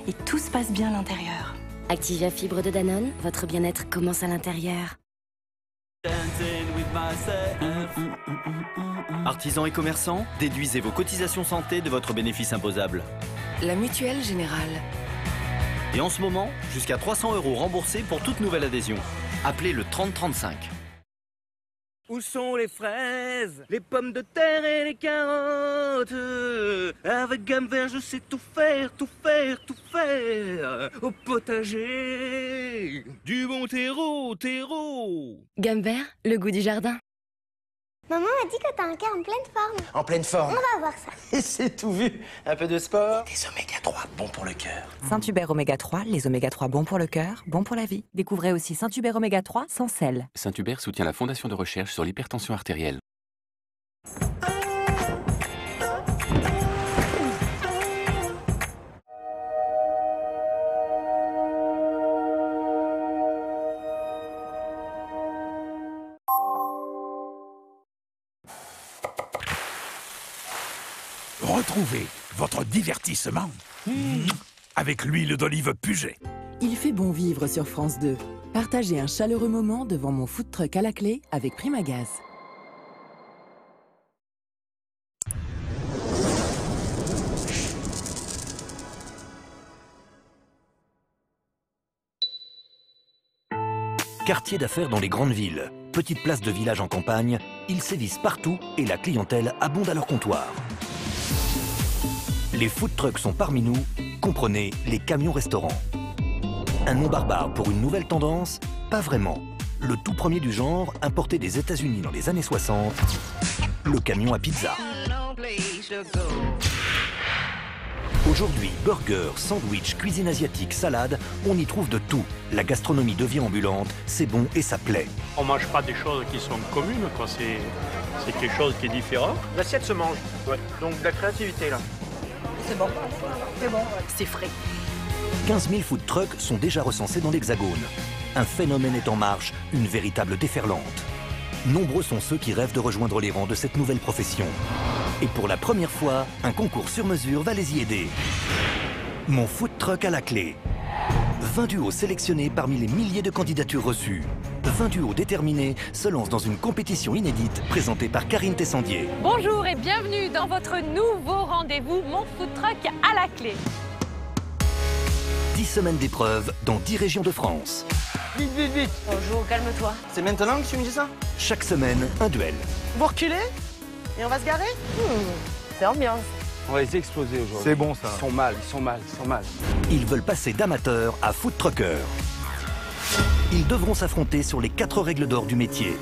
et tout se passe bien à l'intérieur. Activia Fibre de Danone, votre bien-être commence à l'intérieur. Artisans et commerçants, déduisez vos cotisations santé de votre bénéfice imposable. La Mutuelle Générale. Et en ce moment, jusqu'à 300 € remboursés pour toute nouvelle adhésion. Appelez le 3035. Où sont les fraises, les pommes de terre et les carottes? Avec Gamme Vert, je sais tout faire, tout faire, tout faire. Au potager, du bon terreau. Gamme Vert, le goût du jardin. Maman a dit que t'as un cœur en pleine forme. En pleine forme. On va voir ça. Et c'est tout vu. Un peu de sport. Des oméga 3 bons pour le cœur. Saint-Hubert Oméga 3, les oméga 3 bons pour le cœur, bons pour la vie. Découvrez aussi Saint-Hubert Oméga 3 sans sel. Saint-Hubert soutient la Fondation de recherche sur l'hypertension artérielle. Retrouvez votre divertissement avec l'huile d'olive Puget. Il fait bon vivre sur France 2. Partagez un chaleureux moment devant mon food truck à la clé avec Primagaz. Quartier d'affaires dans les grandes villes, petites places de village en campagne, ils sévissent partout et la clientèle abonde à leur comptoir. Les food trucks sont parmi nous, comprenez les camions-restaurants. Un nom barbare pour une nouvelle tendance? Pas vraiment. Le tout premier du genre, importé des États-Unis dans les années 60, le camion à pizza. Aujourd'hui, burgers, sandwich, cuisine asiatique, salade, on y trouve de tout. La gastronomie devient ambulante, c'est bon et ça plaît. On mange pas des choses qui sont communes, quoi. C'est quelque chose qui est différent. L'assiette se mange. Ouais. Donc de la créativité là. C'est bon. C'est bon. C'est frais. 15 000 food trucks sont déjà recensés dans l'Hexagone. Un phénomène est en marche, une véritable déferlante. Nombreux sont ceux qui rêvent de rejoindre les rangs de cette nouvelle profession. Et pour la première fois, un concours sur mesure va les y aider. Mon food truck à la clé. 20 duos sélectionnés parmi les milliers de candidatures reçues. 20 duos déterminés se lancent dans une compétition inédite présentée par Karine Tessandier. Bonjour et bienvenue dans votre nouveau rendez-vous Mon food truck à la clé. 10 semaines d'épreuves dans 10 régions de France. Vite, vite, vite. Bonjour, calme-toi. C'est maintenant que tu me dis ça? Chaque semaine, un duel. Vous reculez? Et on va se garer? C'est ambiance. On va les exploser aujourd'hui. C'est bon ça. Ils sont mal, ils sont mal, ils sont mal. Ils veulent passer d'amateurs à food truckers. Ils devront s'affronter sur les 4 règles d'or du métier.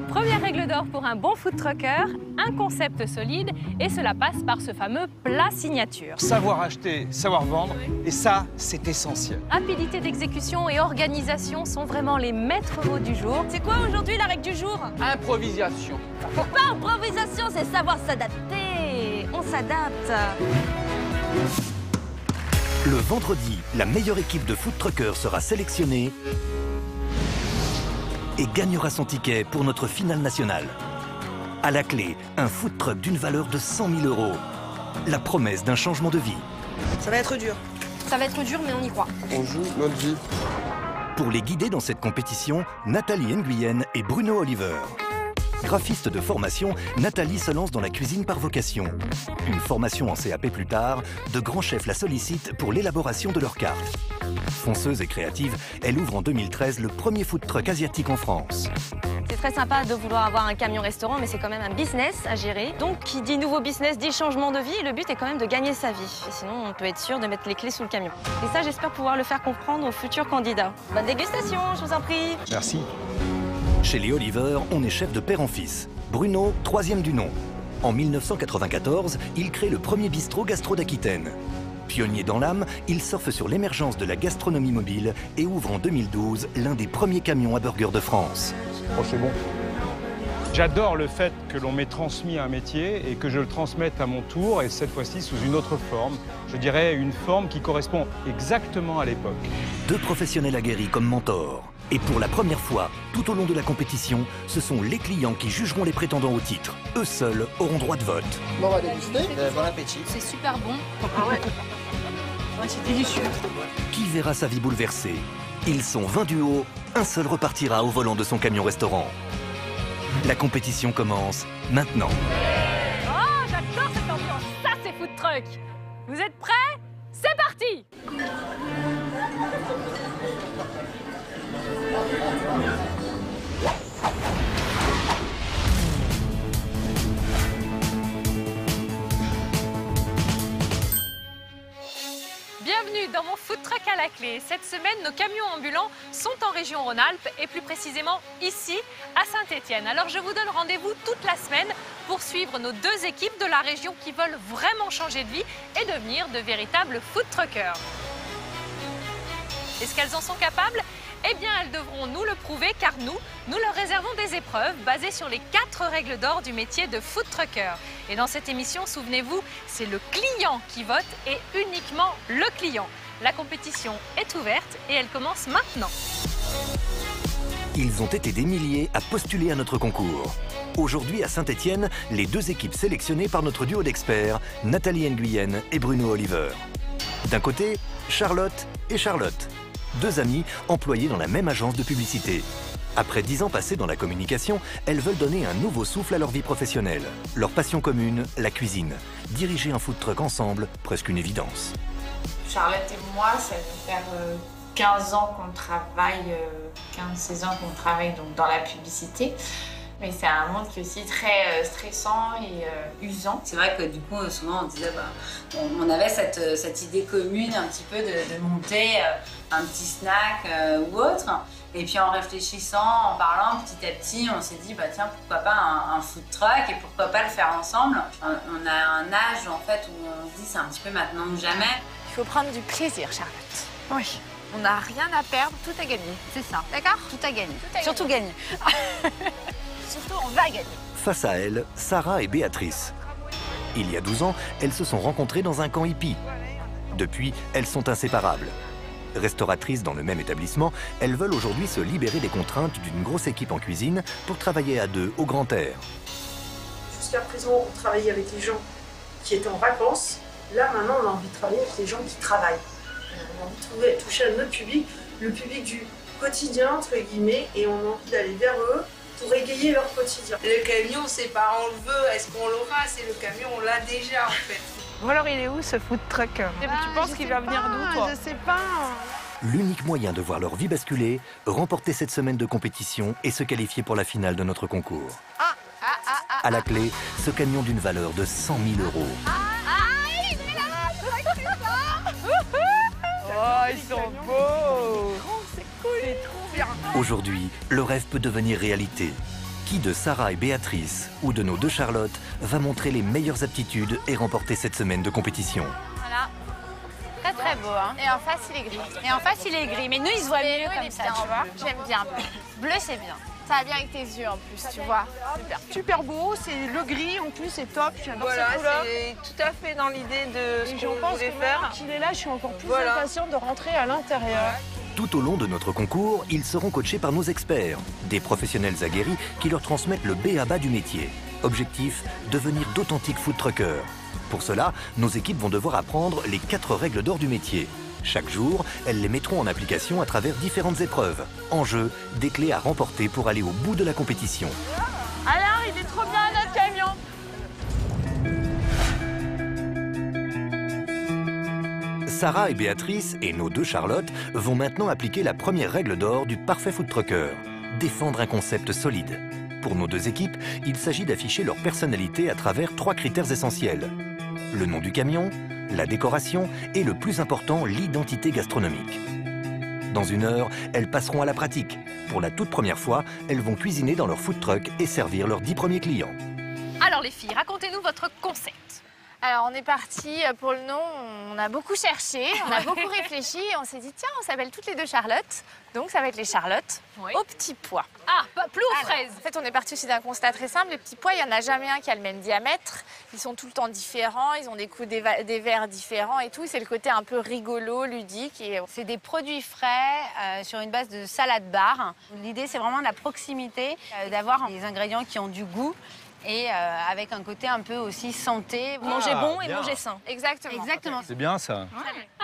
Première règle d'or pour un bon food trucker, un concept solide et cela passe par ce fameux plat signature. Savoir acheter, savoir vendre, et ça, c'est essentiel. Rapidité d'exécution et organisation sont vraiment les maîtres mots du jour. C'est quoi aujourd'hui la règle du jour? Improvisation. C'est pas improvisation, c'est savoir s'adapter. On s'adapte. Le vendredi, la meilleure équipe de food truckers sera sélectionnée et gagnera son ticket pour notre finale nationale. À la clé, un food truck d'une valeur de 100 000 €. La promesse d'un changement de vie. Ça va être dur. Ça va être dur, mais on y croit. On joue notre vie. Pour les guider dans cette compétition, Nathalie Nguyen et Bruno Oliver. Graphiste de formation, Nathalie se lance dans la cuisine par vocation. Une formation en CAP plus tard, de grands chefs la sollicitent pour l'élaboration de leurs cartes. Fonceuse et créative, elle ouvre en 2013 le premier food truck asiatique en France. C'est très sympa de vouloir avoir un camion-restaurant, mais c'est quand même un business à gérer. Donc, qui dit nouveau business dit changement de vie, et le but est quand même de gagner sa vie. Et sinon, on peut être sûr de mettre les clés sous le camion. Et ça, j'espère pouvoir le faire comprendre aux futurs candidats. Bonne dégustation, je vous en prie. Merci. Chez les Oliver, on est chef de père en fils. Bruno, 3e du nom. En 1994, il crée le premier bistrot gastro d'Aquitaine. Pionnier dans l'âme, il surfe sur l'émergence de la gastronomie mobile et ouvre en 2012 l'un des premiers camions à burgers de France. Oh, c'est bon. J'adore le fait que l'on m'ait transmis un métier et que je le transmette à mon tour, et cette fois-ci sous une autre forme. Je dirais une forme qui correspond exactement à l'époque. 2 professionnels aguerris comme mentors. Et pour la première fois, tout au long de la compétition, ce sont les clients qui jugeront les prétendants au titre. Eux seuls auront droit de vote. Bon, on va déguster. Bon appétit. C'est super bon. c'est délicieux. Qui verra sa vie bouleversée? Ils sont 20 du haut, un seul repartira au volant de son camion-restaurant. La compétition commence maintenant. Oh, j'adore cette ambiance. Ça, c'est food truck. Vous êtes prêts? C'est parti! Bienvenue dans mon food truck à la clé. Cette semaine, nos camions ambulants sont en région Rhône-Alpes et plus précisément ici, à Saint-Étienne. Alors je vous donne rendez-vous toute la semaine pour suivre nos deux équipes de la région qui veulent vraiment changer de vie et devenir de véritables food truckers. Est-ce qu'elles en sont capables? Eh bien, elles devront nous le prouver car nous leur réservons des épreuves basées sur les 4 règles d'or du métier de food trucker. Et dans cette émission, souvenez-vous, c'est le client qui vote et uniquement le client. La compétition est ouverte et elle commence maintenant. Ils ont été des milliers à postuler à notre concours. Aujourd'hui, à Saint-Étienne, les deux équipes sélectionnées par notre duo d'experts, Nathalie Nguyen et Bruno Oliver. D'un côté, Charlotte et Charlotte. Deux amies employées dans la même agence de publicité. Après 10 ans passés dans la communication, elles veulent donner un nouveau souffle à leur vie professionnelle. Leur passion commune, la cuisine. Diriger un food truck ensemble, presque une évidence. Charlotte et moi, ça va faire 15 ans qu'on travaille, 15-16 ans qu'on travaille donc, dans la publicité. Mais c'est un monde qui est aussi très stressant et usant. C'est vrai que du coup, souvent on disait, on avait cette idée commune un petit peu de monter un petit snack ou autre. Et puis en réfléchissant, en parlant petit à petit, on s'est dit, tiens, pourquoi pas un food truck et pourquoi pas le faire ensemble. On a un âge en fait où on se dit, c'est un petit peu maintenant ou jamais. Il faut prendre du plaisir, Charlotte. Oui. On n'a rien à perdre, tout à gagner. C'est ça. D'accord? Tout à gagner. Surtout gagner. Surtout, on va gagner. Face à elles, Sarah et Béatrice. Il y a 12 ans, elles se sont rencontrées dans un camp hippie. Depuis, elles sont inséparables. Restauratrices dans le même établissement, elles veulent aujourd'hui se libérer des contraintes d'une grosse équipe en cuisine pour travailler à deux au grand air. Jusqu'à présent, on travaillait avec les gens qui étaient en vacances. Là, maintenant, on a envie de travailler avec les gens qui travaillent. On a envie de toucher à notre public, le public du quotidien, entre guillemets, et on a envie d'aller vers eux pour égayer leur quotidien. Le camion, c'est pas on le veut, est-ce qu'on l'aura? C'est le camion, on l'a déjà en fait. Bon alors, il est où ce food truck? Tu penses qu'il va venir d'où, toi? Je sais pas. L'unique moyen de voir leur vie basculer, remporter cette semaine de compétition et se qualifier pour la finale de notre concours. À la clé, ce camion d'une valeur de 100 000 €. Il est là! Oh, ils sont beaux! C'est cool! C'est trop bien! Aujourd'hui, le rêve peut devenir réalité. Qui de Sarah et Béatrice ou de nos deux Charlotte va montrer les meilleures aptitudes et remporter cette semaine de compétition? Voilà. Très très beau, hein. Et en face, il est gris. Et en face, il est gris. Mais nous, il se voit mieux comme ça, tu vois. J'aime bien. Bleu, c'est bien. Ça va bien avec tes yeux en plus, tu vois. Super. Super beau, c'est le gris en plus, c'est top. J'adore Voilà, cette couleur. c'est tout à fait dans l'idée de ce qu'on voulait faire. Qu'il est là, je suis encore plus impatiente de rentrer à l'intérieur. Tout au long de notre concours, ils seront coachés par nos experts, des professionnels aguerris qui leur transmettent le b.a.-ba du métier. Objectif, devenir d'authentiques food truckers. Pour cela, nos équipes vont devoir apprendre les 4 règles d'or du métier. Chaque jour, elles les mettront en application à travers différentes épreuves. En jeu, des clés à remporter pour aller au bout de la compétition. Alors, il est trop bien notre camion! Sarah et Béatrice et nos deux Charlotte vont maintenant appliquer la première règle d'or du parfait food trucker, défendre un concept solide. Pour nos deux équipes, il s'agit d'afficher leur personnalité à travers 3 critères essentiels. Le nom du camion, la décoration et le plus important, l'identité gastronomique. Dans 1 heure, elles passeront à la pratique. Pour la toute première fois, elles vont cuisiner dans leur food truck et servir leurs 10 premiers clients. Alors les filles, racontez-nous votre concept. Alors on est parti pour le nom, on a beaucoup cherché, on a beaucoup réfléchi et on s'est dit tiens, on s'appelle toutes les deux Charlotte, donc ça va être les Charlottes aux petits pois. Ah, plus aux fraises. En fait on est parti aussi d'un constat très simple, les petits pois, il n'y en a jamais un qui a le même diamètre, ils sont tout le temps différents, ils ont des coups des verres différents et tout, c'est le côté un peu rigolo, ludique. C'est des produits frais sur une base de salade bar. L'idée c'est vraiment de la proximité, d'avoir des ingrédients qui ont du goût et avec un côté un peu aussi santé. Manger bon et bien. manger sain. Exactement. Exactement. C'est bien ça.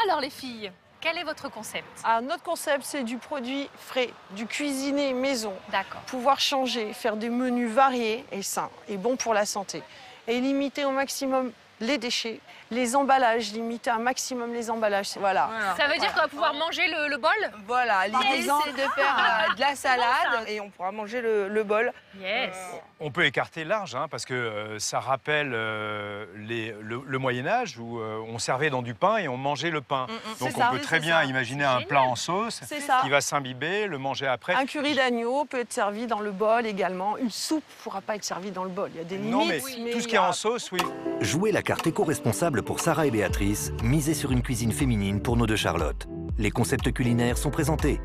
Alors les filles, quel est votre concept? Notre concept, c'est du produit frais, du cuisiné maison. D'accord. Pouvoir changer, faire des menus variés et sains et bons pour la santé. Et limiter au maximum les déchets, les emballages, limiter un maximum les emballages. Voilà. Ça veut dire qu'on va pouvoir manger le bol? Voilà, l'idée c'est de faire de la salade et on pourra manger le bol. Yes. On peut écarter large, hein, parce que ça rappelle le Moyen-Âge où on servait dans du pain et on mangeait le pain. Donc on peut très bien imaginer un plat en sauce qui va s'imbiber, le manger après. Un curry d'agneau peut être servi dans le bol également. Une soupe ne pourra pas être servie dans le bol. Il y a des limites. Non, mais tout ce qui est en sauce, oui. Jouez la carte éco-responsable pour Sarah et Béatrice, misez sur une cuisine féminine pour nos deux Charlotte. Les concepts culinaires sont présentés.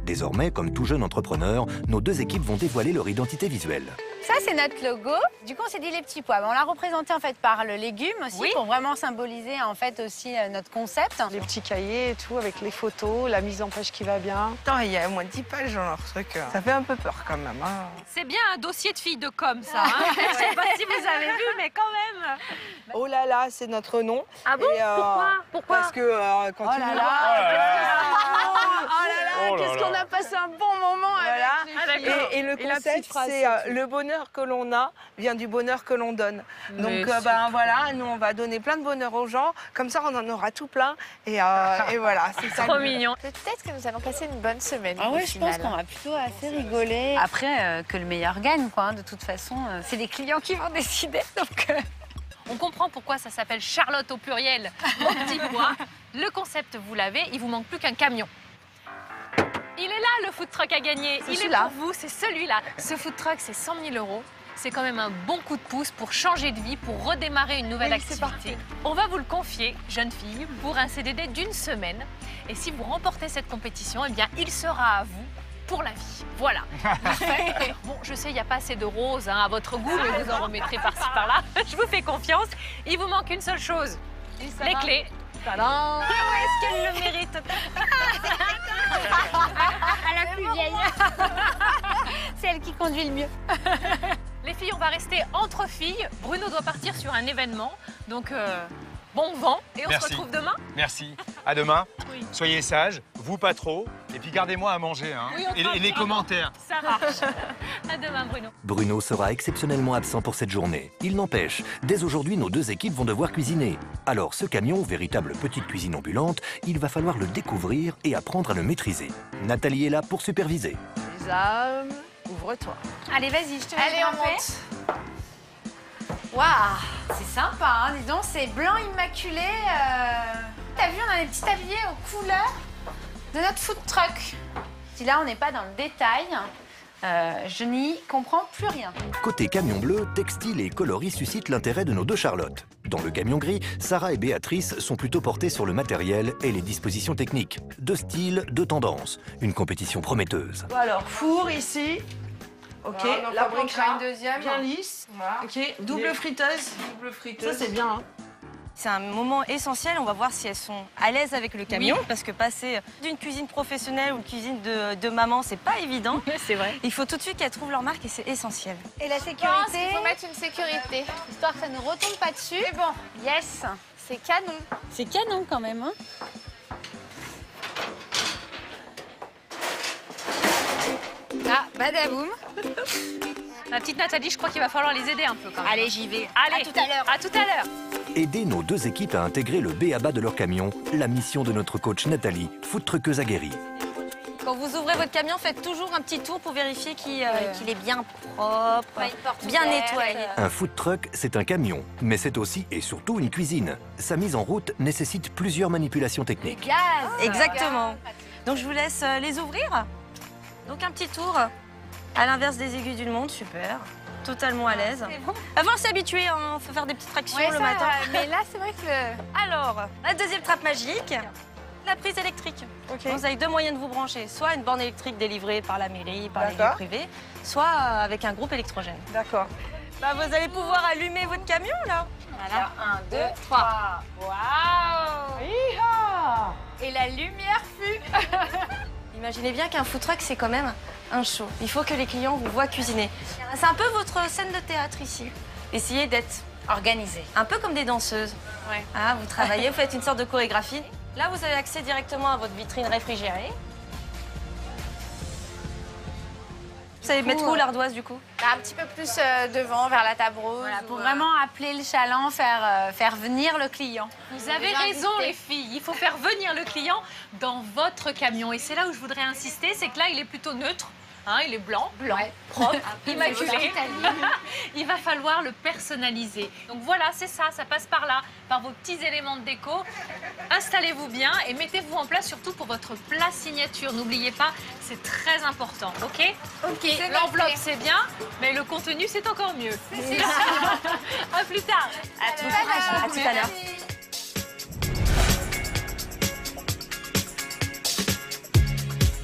Désormais, comme tout jeune entrepreneur, nos deux équipes vont dévoiler leur identité visuelle. Ça, c'est notre logo. Du coup, on s'est dit les petits pois. On l'a représenté en fait par le légume aussi, pour vraiment symboliser en fait aussi notre concept. Les petits cahiers et tout, avec les photos, la mise en page qui va bien. Attends, il y a au moins 10 pages dans leur truc. Ça fait un peu peur quand même. Hein. C'est bien un dossier de filles de com, ça. Hein. Je sais pas si vous avez vu, mais quand même. Oh là là, c'est notre nom. Ah bon? Pourquoi? Parce que quand tu qu'est-ce qu'on a passé un bon moment avec les filles. Et le concept, c'est le bonheur que l'on a vient du bonheur que l'on donne. Donc voilà, nous on va donner plein de bonheur aux gens, comme ça on en aura tout plein. Et voilà, c'est ça. Trop mignon. Peut-être que nous allons passer une bonne semaine. Ah ouais, je pense qu'on va plutôt assez rigoler. Après, que le meilleur gagne, quoi. Hein. De toute façon, c'est les clients qui vont décider. Donc, On comprend pourquoi ça s'appelle Charlotte au pluriel, au petit pois. Le concept, vous l'avez, il vous manque plus qu'un camion. Il est là, le food truck à gagner. Il est pour vous, c'est celui-là. Ce food truck, c'est 100 000 €. C'est quand même un bon coup de pouce pour changer de vie, pour redémarrer une nouvelle activité. On va vous le confier, jeune fille, pour un CDD d'1 semaine. Et si vous remportez cette compétition, eh bien, il sera à vous pour la vie. Voilà. Parfait. Bon, je sais, il n'y a pas assez de roses à votre goût, mais vous en remettrez par-ci, par-là. Je vous fais confiance. Il vous manque une seule chose. Les clés. Tadam! Est-ce qu'elle le mérite? à la plus vieille. C'est elle qui conduit le mieux. Les filles, on va rester entre filles. Bruno doit partir sur un événement. Donc, bon vent. Et on se retrouve demain. Merci. À demain. Oui. Soyez sages, vous pas trop. Et puis gardez-moi à manger. Hein. Oui, et les commentaires. Ça marche. À demain, Bruno. Bruno sera exceptionnellement absent pour cette journée. Il n'empêche, dès aujourd'hui, nos deux équipes vont devoir cuisiner. Alors ce camion, véritable petite cuisine ambulante, il va falloir le découvrir et apprendre à le maîtriser. Nathalie est là pour superviser. Lisa, ouvre-toi. Allez, vas-y, je te laisse. Allez, on monte. Waouh, c'est sympa, hein, dis donc, c'est blanc immaculé. T'as vu, on a des petits tabliers aux couleurs de notre food truck. Si là, on n'est pas dans le détail, je n'y comprends plus rien. Côté camion bleu, textile et coloris suscitent l'intérêt de nos deux Charlottes. Dans le camion gris, Sarah et Béatrice sont plutôt portées sur le matériel et les dispositions techniques. Deux styles, deux tendances. Une compétition prometteuse. Alors, four ici. Ok, voilà, la on briquera une deuxième. bien lisse. Voilà. Ok, double friteuse. Double friteuse. Ça, c'est bien. Hein. C'est un moment essentiel, on va voir si elles sont à l'aise avec le camion, parce que passer d'une cuisine professionnelle ou une cuisine de maman, c'est pas évident. C'est vrai. Il faut tout de suite qu'elles trouvent leur marque et c'est essentiel. Et la Je pense sécurité, qu'il faut mettre une sécurité. histoire que ça ne retombe pas dessus. Mais bon, Yes, c'est canon. c'est canon quand même. Hein. Ah, badaboum. Ma petite Nathalie, je crois qu'il va falloir les aider un peu quand même. Allez, j'y vais. Allez, à tout à l'heure. À tout à l'heure. Aider nos deux équipes à intégrer le B.A.B.A. de leur camion, la mission de notre coach Nathalie, food truckeuse aguerrie. Quand vous ouvrez votre camion, faites toujours un petit tour pour vérifier qu'il est bien propre, bien nettoyé. Un food truck, c'est un camion, mais c'est aussi et surtout une cuisine. Sa mise en route nécessite plusieurs manipulations techniques. Gaz. Exactement. Donc je vous laisse les ouvrir. Donc un petit tour à l'inverse des aiguilles d'une montre, super. Totalement à l'aise. Bon. Avant de s'habituer, on faut faire des petites tractions Ouais, le ça, matin. mais là, c'est vrai que Alors, la deuxième trappe magique, la prise électrique. Okay. Vous avez deux moyens de vous brancher, soit une borne électrique délivrée par la mairie, par les lieux privés, soit avec un groupe électrogène. D'accord. Bah, vous allez pouvoir allumer votre camion là. Voilà, 1, 2, 3. Waouh. Hi-ha. Et la lumière fut. Imaginez bien qu'un food truck, c'est quand même un show. Il faut que les clients vous voient cuisiner. C'est un peu votre scène de théâtre ici. Essayez d'être organisé. Un peu comme des danseuses. Ouais. Ah, vous travaillez, vous faites une sorte de chorégraphie. Là, vous avez accès directement à votre vitrine réfrigérée. Vous savez mettre où l'ardoise du coup? Un petit peu plus devant, vers la table rose. Voilà, pour vraiment appeler le chaland, faire venir le client. Vous avez raison les filles, il faut faire venir le client dans votre camion. Et c'est là où je voudrais insister, c'est que là il est plutôt neutre. Hein, il est blanc, propre, immaculé. Il va falloir le personnaliser. Donc voilà, c'est ça, ça passe par là, par vos petits éléments de déco. Installez-vous bien et mettez-vous en place surtout pour votre plat signature. N'oubliez pas, c'est très important, ok? Ok. L'enveloppe, c'est bien, mais le contenu, c'est encore mieux. C'est sûr. À plus tard. À tout à l'heure.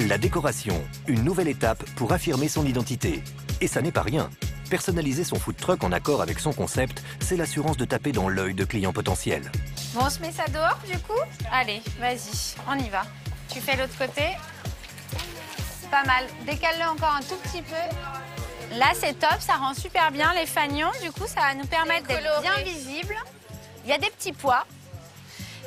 La décoration, une nouvelle étape pour affirmer son identité. Et ça n'est pas rien. Personnaliser son food truck en accord avec son concept, c'est l'assurance de taper dans l'œil de clients potentiels. Bon, on se met ça dehors du coup? Allez, vas-y, on y va. Tu fais l'autre côté. Pas mal. Décale-le encore un tout petit peu. Là, c'est top, ça rend super bien les fanions. Du coup, ça va nous permettre d'être bien visible. Il y a des petits pois.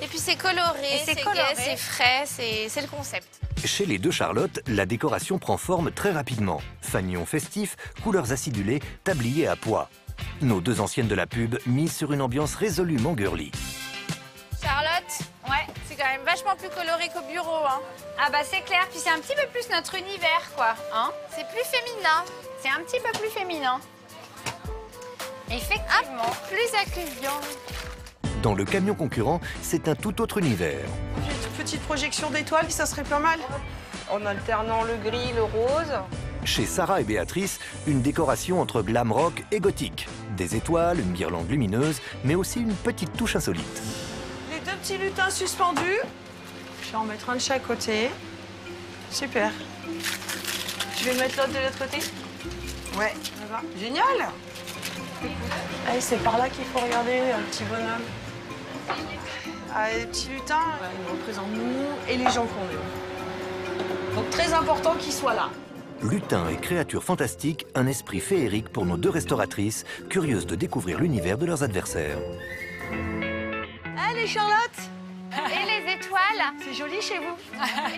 Et puis c'est coloré, c'est gai, c'est frais, c'est le concept. Chez les deux Charlotte, la décoration prend forme très rapidement. Fanions festifs, couleurs acidulées, tabliers à pois. Nos deux anciennes de la pub misent sur une ambiance résolument girly. Charlotte, ouais, c'est quand même vachement plus coloré qu'au bureau. Hein. Ah bah c'est clair, puis c'est un petit peu plus notre univers quoi. Hein, c'est plus féminin. C'est un petit peu plus féminin. Effectivement. Plus accueillant. Dans le camion concurrent, c'est un tout autre univers. Une petite projection d'étoiles, ça serait pas mal. En alternant le gris, le rose. Chez Sarah et Béatrice, une décoration entre glam rock et gothique. Des étoiles, une guirlande lumineuse, mais aussi une petite touche insolite. Les deux petits lutins suspendus. Je vais en mettre un de chaque côté. Super. Je vais mettre l'autre de l'autre côté. Ouais. Ça va. Génial. Allez, c'est par là qu'il faut regarder, un petit bonhomme. Ah, les petits lutins, ils représentent nous et les gens qu'on aime. Donc très important qu'ils soient là. Lutins et créatures fantastiques, un esprit féerique pour nos deux restauratrices, curieuses de découvrir l'univers de leurs adversaires. Allez, Charlotte! Et les étoiles? C'est joli chez vous.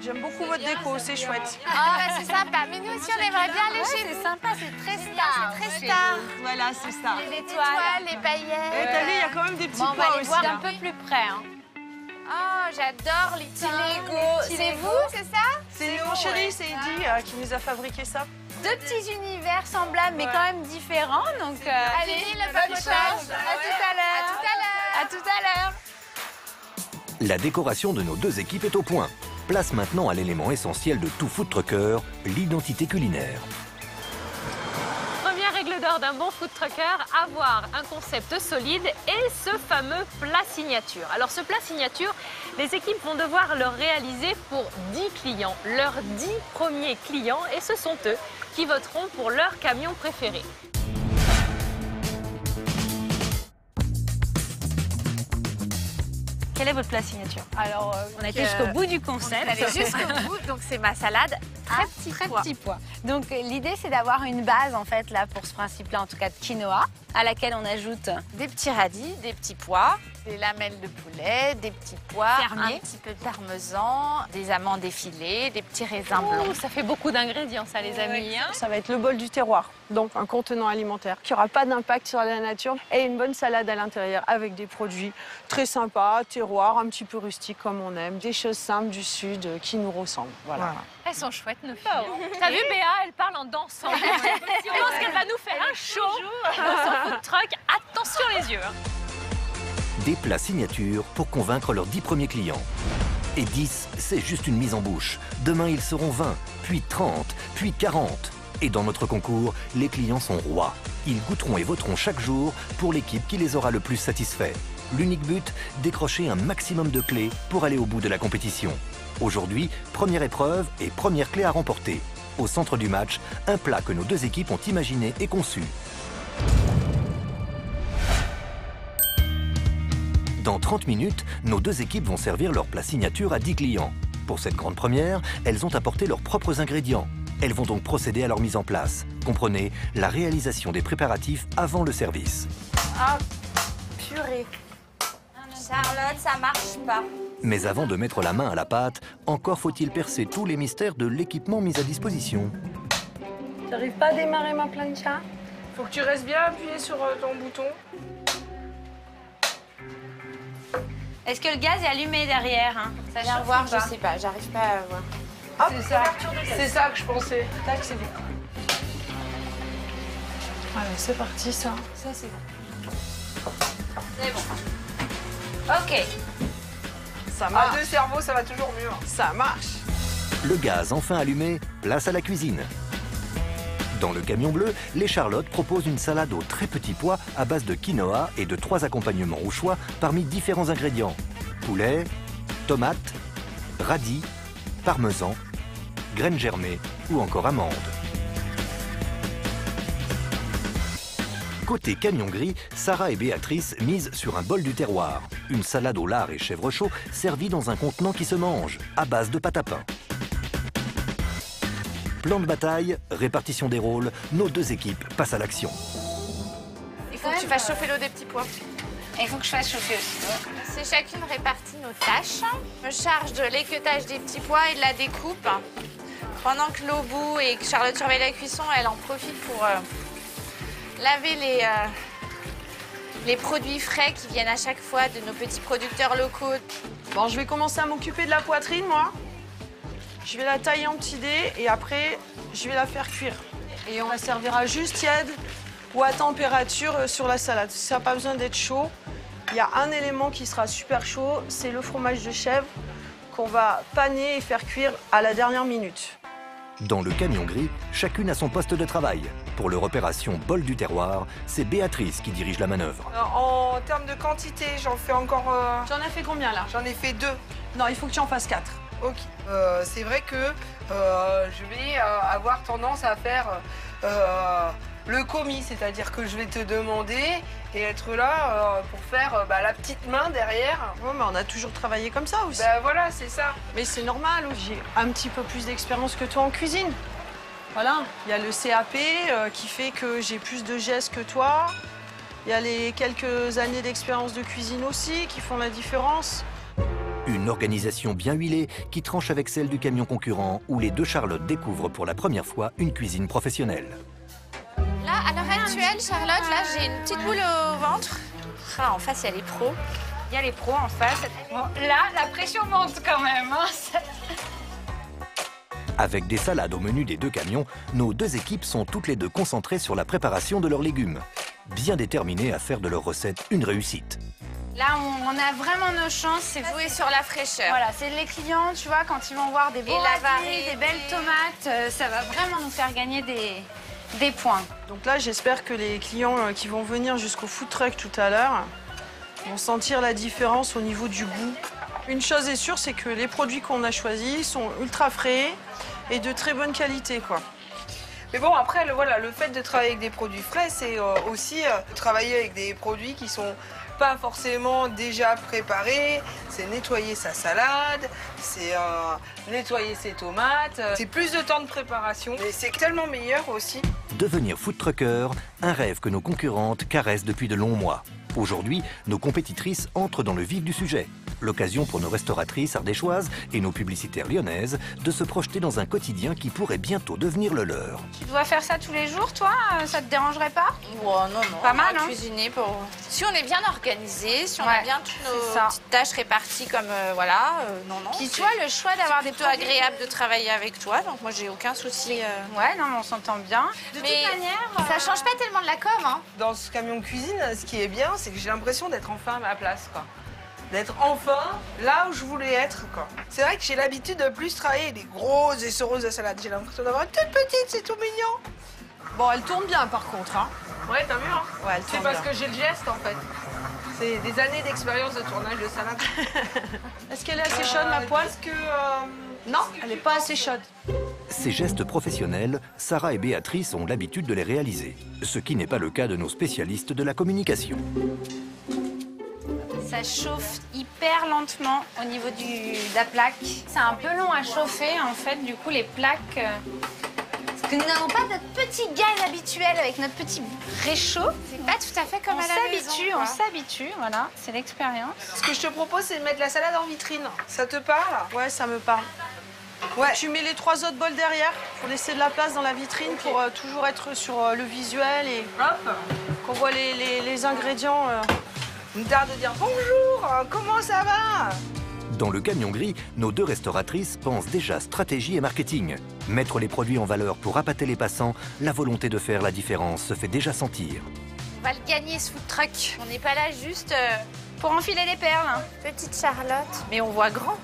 J'aime beaucoup votre déco, c'est chouette. Ah, bah, c'est sympa. Mais nous aussi, on aimerait bien aller chez vous. C'est sympa, c'est très star. C'est très star. Voilà, c'est ça. Les étoiles, les paillettes. Et t'as vu, il y a quand même des petits pois aussi. On va les voir un peu plus près. Hein. Oh, j'adore les petits Lego. C'est vous, c'est ça? C'est mon chéri, c'est Eddy qui nous a fabriqué ça. Deux petits univers semblables, mais quand même différents. Donc, allez, le papotage. À tout à l'heure. À tout à l'heure. À tout à l'heure. La décoration de nos deux équipes est au point. Place maintenant à l'élément essentiel de tout food trucker, l'identité culinaire. Première règle d'or d'un bon food trucker, avoir un concept solide et ce fameux plat signature. Alors ce plat signature, les équipes vont devoir le réaliser pour 10 clients, leurs 10 premiers clients, et ce sont eux qui voteront pour leur camion préféré. Quel est votre plat signature? Alors, on a été jusqu'au bout du concept. On est allé jusqu'au bout, donc c'est ma salade très petits pois. Donc l'idée c'est d'avoir une base en fait là pour ce principe-là, en tout cas de quinoa, à laquelle on ajoute des petits radis, des petits pois, des lamelles de poulet, des petits pois, fermiers, un petit peu de parmesan, des amandes effilées, des petits raisins blancs. Ça fait beaucoup d'ingrédients ça les amis. Hein, ça va être le bol du terroir, donc un contenant alimentaire qui n'aura pas d'impact sur la nature et une bonne salade à l'intérieur avec des produits très sympas, terroir, un petit peu rustique comme on aime, des choses simples du sud qui nous ressemblent. Voilà. Elles sont chouettes, nos filles. T'as vu Béa, elle parle en dansant. Je pense qu'elle va nous faire un show dans son food truck. Attention les yeux. Des plats signatures pour convaincre leurs 10 premiers clients. Et 10, c'est juste une mise en bouche. Demain, ils seront 20, puis 30, puis 40. Et dans notre concours, les clients sont rois. Ils goûteront et voteront chaque jour pour l'équipe qui les aura le plus satisfaits. L'unique but, décrocher un maximum de clés pour aller au bout de la compétition. Aujourd'hui, première épreuve et première clé à remporter. Au centre du match, un plat que nos deux équipes ont imaginé et conçu. Dans 30 minutes, nos deux équipes vont servir leur plat signature à 10 clients. Pour cette grande première, elles ont apporté leurs propres ingrédients. Elles vont donc procéder à leur mise en place. Comprenez, la réalisation des préparatifs avant le service. Ah, purée. Charlotte, ça marche pas. Mais avant de mettre la main à la pâte, encore faut-il percer tous les mystères de l'équipement mis à disposition. T'arrives pas à démarrer ma plancha? Faut que tu restes bien appuyé sur ton bouton. Est-ce que le gaz est allumé derrière hein? Ça Viens voir, je sais pas, j'arrive pas à voir. Hop, c'est ça que je pensais. Tac, c'est bon. Allez, c'est parti, ça. Ça, c'est bon. C'est bon. Ok. Ça marche. À deux cerveaux, ça va toujours mieux. Ça marche. Le gaz enfin allumé, place à la cuisine. Dans le camion bleu, les Charlottes proposent une salade aux très petits pois à base de quinoa et de 3 accompagnements au choix parmi différents ingrédients. Poulet, tomates, radis, parmesan, graines germées ou encore amandes. Côté camion gris, Sarah et Béatrice misent sur un bol du terroir. Une salade au lard et chèvre chaud servie dans un contenant qui se mange, à base de pâte à pain. Plan de bataille, répartition des rôles, nos deux équipes passent à l'action. Il faut que tu fasses chauffer l'eau des petits pois. Il faut que je fasse chauffer aussi. C'est chacune répartit nos tâches. Je me charge de l'équeutage des petits pois et de la découpe. Pendant que l'eau bout et que Charlotte surveille la cuisson, elle en profite pour laver les produits frais qui viennent à chaque fois de nos petits producteurs locaux. Bon, je vais commencer à m'occuper de la poitrine, moi. Je vais la tailler en petits dés et après, je vais la faire cuire. Et on la servira juste tiède ou à température sur la salade. Ça n'a pas besoin d'être chaud. Il y a un élément qui sera super chaud, c'est le fromage de chèvre qu'on va paner et faire cuire à la dernière minute. Dans le camion gris, chacune a son poste de travail. Pour leur opération bol du terroir, c'est Béatrice qui dirige la manœuvre. En termes de quantité, j'en fais encore... Tu en as fait combien là? J'en ai fait 2. Non, il faut que tu en fasses 4. Ok. C'est vrai que je vais avoir tendance à faire le commis, c'est-à-dire que je vais te demander et être là pour faire la petite main derrière. Ouais, mais on a toujours travaillé comme ça aussi. Ben voilà, c'est ça. Mais c'est normal, j'ai un petit peu plus d'expérience que toi en cuisine. Voilà, il y a le CAP qui fait que j'ai plus de gestes que toi. Il y a les quelques années d'expérience de cuisine aussi qui font la différence. Une organisation bien huilée qui tranche avec celle du camion concurrent où les deux Charlottes découvrent pour la première fois une cuisine professionnelle. Là, à l'heure actuelle, Charlotte, là, j'ai une petite boule au ventre. Ah, en face, il y a les pros. Il y a les pros en face. Bon, là, la pression monte quand même. Hein. Avec des salades au menu des deux camions, nos deux équipes sont toutes les deux concentrées sur la préparation de leurs légumes. Bien déterminées à faire de leur recette une réussite. Là, on a vraiment nos chances. C'est jouer sur la fraîcheur. Voilà, c'est les clients, tu vois, quand ils vont voir des beaux radis, des belles tomates, ça va vraiment nous faire gagner des points. Donc là, j'espère que les clients qui vont venir jusqu'au food truck tout à l'heure vont sentir la différence au niveau du goût. Une chose est sûre, c'est que les produits qu'on a choisis sont ultra frais et de très bonne qualité, quoi. Mais bon, après, le fait de travailler avec des produits frais, c'est aussi travailler avec des produits qui sont pas forcément déjà préparés. C'est nettoyer sa salade, c'est nettoyer ses tomates. C'est plus de temps de préparation, mais c'est tellement meilleur aussi. Devenir food trucker, un rêve que nos concurrentes caressent depuis de longs mois. Aujourd'hui, nos compétitrices entrent dans le vif du sujet. L'occasion pour nos restauratrices ardéchoises et nos publicitaires lyonnaises de se projeter dans un quotidien qui pourrait bientôt devenir le leur. Tu dois faire ça tous les jours, toi? Ça te dérangerait pas? Oh, non, pas mal, hein? Cuisiner pour... Si on est bien organisé, si on a bien toutes nos petites tâches réparties comme non. Puis toi, le choix d'avoir des plutôt agréable de travailler avec toi, donc moi j'ai aucun souci. Ouais, non, mais on s'entend bien. De toute manière, ça change pas tellement de la com, hein. Dans ce camion cuisine, ce qui est bien, c'est que j'ai l'impression d'être enfin à ma place, quoi. D'être enfin là où je voulais être, quoi. C'est vrai que j'ai l'habitude de plus travailler des grosses essoreuses de salade. J'ai l'impression d'avoir une toute petite, c'est tout mignon. Bon, elle tourne bien par contre, hein. Ouais, t'as vu, hein. Ouais, elle c'est parce que j'ai le geste, en fait. C'est des années d'expérience de tournage de salade. Est-ce qu'elle est assez chaude, ma poêle? Non, elle n'est pas assez chaude. Ces gestes professionnels, Sarah et Béatrice ont l'habitude de les réaliser, ce qui n'est pas le cas de nos spécialistes de la communication. Ça chauffe hyper lentement au niveau de la plaque. C'est un peu long à chauffer en fait, du coup les plaques... Parce que nous n'avons pas notre petit gaz habituel avec notre petit réchaud. C'est pas tout à fait comme à la maison. On s'habitue, voilà, c'est l'expérience. Ce que je te propose, c'est de mettre la salade en vitrine. Ça te parle? Ouais, ça me parle. Ouais. Tu mets les 3 autres bols derrière pour laisser de la place dans la vitrine pour toujours être sur le visuel et qu'on voit les ingrédients. Une tarde de dire bonjour, comment ça va? Dans le camion gris, nos 2 restauratrices pensent déjà stratégie et marketing. Mettre les produits en valeur pour appâter les passants, la volonté de faire la différence se fait déjà sentir. On va le gagner ce food truck. On n'est pas là juste pour enfiler les perles. Petite Charlotte. Mais on voit grand.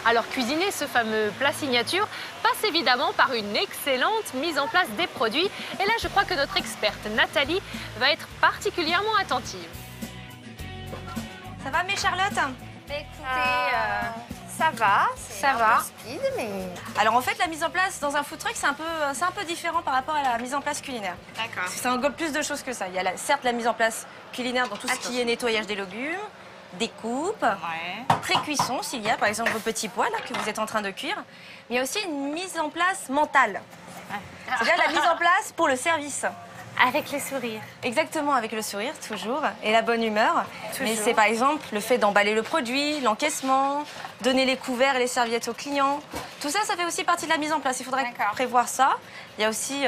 Alors cuisiner ce fameux plat signature passe évidemment par une excellente mise en place des produits. Et là, je crois que notre experte Nathalie va être particulièrement attentive. Ça va, mes Charlotte? Écoutez, ça va. Ça va. Speed, mais... Alors en fait, la mise en place dans un food truck, c'est un peu différent par rapport à la mise en place culinaire. D'accord. Parce que ça englobe plus de choses que ça. Il y a certes la mise en place culinaire dans tout ce qui est nettoyage des légumes, découpe, pré-cuisson s'il y a par exemple vos petits pois là, que vous êtes en train de cuire. Mais il y a aussi une mise en place mentale. C'est-à-dire la mise en place pour le service. Avec le sourire. Exactement, avec le sourire, toujours, et la bonne humeur. Toujours. Mais c'est par exemple le fait d'emballer le produit, l'encaissement, donner les couverts et les serviettes aux clients. Tout ça, ça fait aussi partie de la mise en place. Il faudrait prévoir ça. Il y a aussi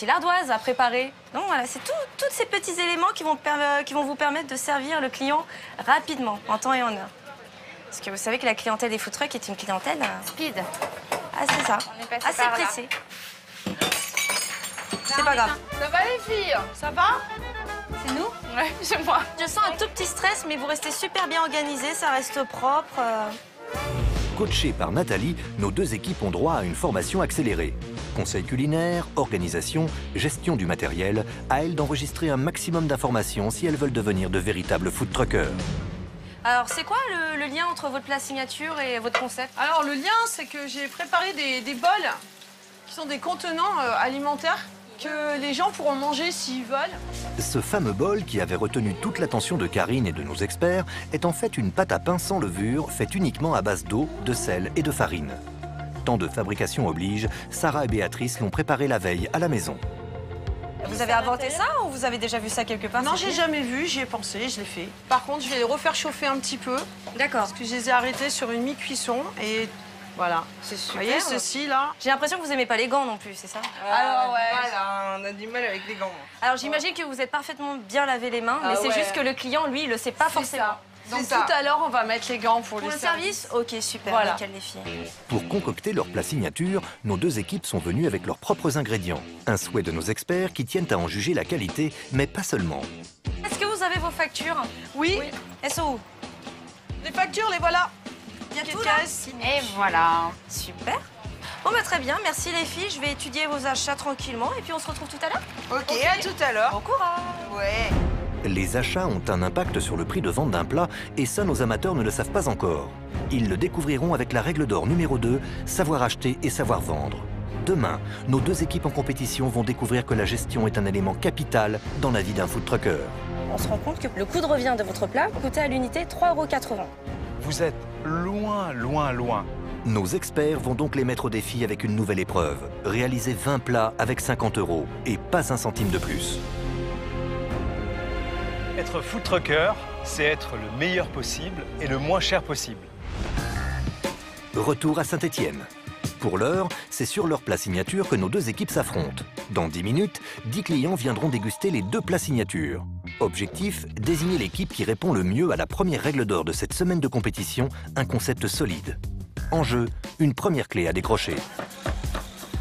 l'ardoise à préparer. Donc voilà, c'est tous ces petits éléments qui vont vous permettre de servir le client rapidement, en temps et en heure. Parce que vous savez que la clientèle des food trucks est une clientèle... Speed. Ah, c'est ça. On est passé assez par là. pressée. C'est pas grave. Ça va les filles? Ça va? C'est nous? Ouais, c'est moi. Je sens un tout petit stress, mais vous restez super bien organisés, ça reste propre. Coachées par Nathalie, nos 2 équipes ont droit à une formation accélérée. Conseil culinaire, organisation, gestion du matériel, à elles d'enregistrer un maximum d'informations si elles veulent devenir de véritables food truckers. Alors, c'est quoi le lien entre votre plat signature et votre concept? Alors, le lien, c'est que j'ai préparé des bols qui sont des contenants alimentaires que les gens pourront manger s'ils veulent. Ce fameux bol qui avait retenu toute l'attention de Karine et de nos experts est en fait une pâte à pain sans levure faite uniquement à base d'eau, de sel et de farine. Temps de fabrication oblige, Sarah et Béatrice l'ont préparé la veille à la maison. Vous avez inventé ça ou vous avez déjà vu ça quelque part? Non, j'ai jamais vu, j'y ai pensé, je l'ai fait. Par contre, je vais les refaire chauffer un petit peu. D'accord. Parce que je les ai arrêtés sur une mi-cuisson et voilà. C'est super. Vous voyez, ceci là. J'ai l'impression que vous aimez pas les gants non plus, c'est ça? Alors ouais, on a du mal avec les gants. Alors j'imagine que vous êtes parfaitement bien lavé les mains, mais c'est juste que le client, lui, il le sait pas forcément. Donc tout à l'heure, on va mettre les gants pour le service. Ok, super, voilà. nickel les filles. Pour concocter leur plat signature, nos 2 équipes sont venues avec leurs propres ingrédients. Un souhait de nos experts qui tiennent à en juger la qualité, mais pas seulement. Est-ce que vous avez vos factures? Oui. Elles sont où? Les factures, les voilà. Il y a tout là. Et voilà. Super. Bon, bah très bien, merci les filles. Je vais étudier vos achats tranquillement et puis on se retrouve tout à l'heure. Ok, à tout à l'heure. Bon courage. Ouais. Les achats ont un impact sur le prix de vente d'un plat et ça, nos amateurs ne le savent pas encore. Ils le découvriront avec la règle d'or numéro 2, savoir acheter et savoir vendre. Demain, nos 2 équipes en compétition vont découvrir que la gestion est un élément capital dans la vie d'un food trucker. On se rend compte que le coût de revient de votre plat coûtait à l'unité 3,80 €. Vous êtes loin, loin, loin. Nos experts vont donc les mettre au défi avec une nouvelle épreuve. Réaliser 20 plats avec 50 € et pas un centime de plus. Être food trucker, c'est être le meilleur possible et le moins cher possible. Retour à Saint-Étienne. Pour l'heure, c'est sur leur plat signature que nos 2 équipes s'affrontent. Dans 10 minutes, 10 clients viendront déguster les 2 plats signature. Objectif, désigner l'équipe qui répond le mieux à la première règle d'or de cette semaine de compétition, un concept solide. En jeu, une première clé à décrocher.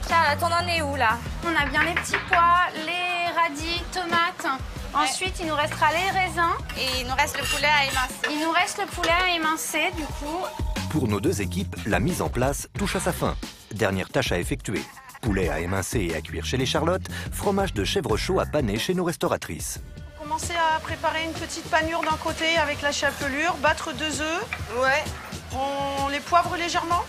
Charlotte, on en est où là? On a bien les petits pois, les radis, tomates. Ensuite, il nous restera les raisins. Et il nous reste le poulet à émincer. Il nous reste le poulet à émincer, du coup. Pour nos 2 équipes, la mise en place touche à sa fin. Dernière tâche à effectuer. Poulet à émincer et à cuire chez les Charlottes, fromage de chèvre chaud à paner chez nos restauratrices. Commencer à préparer une petite panure d'un côté avec la chapelure, battre 2 œufs. Ouais. On les poivre légèrement.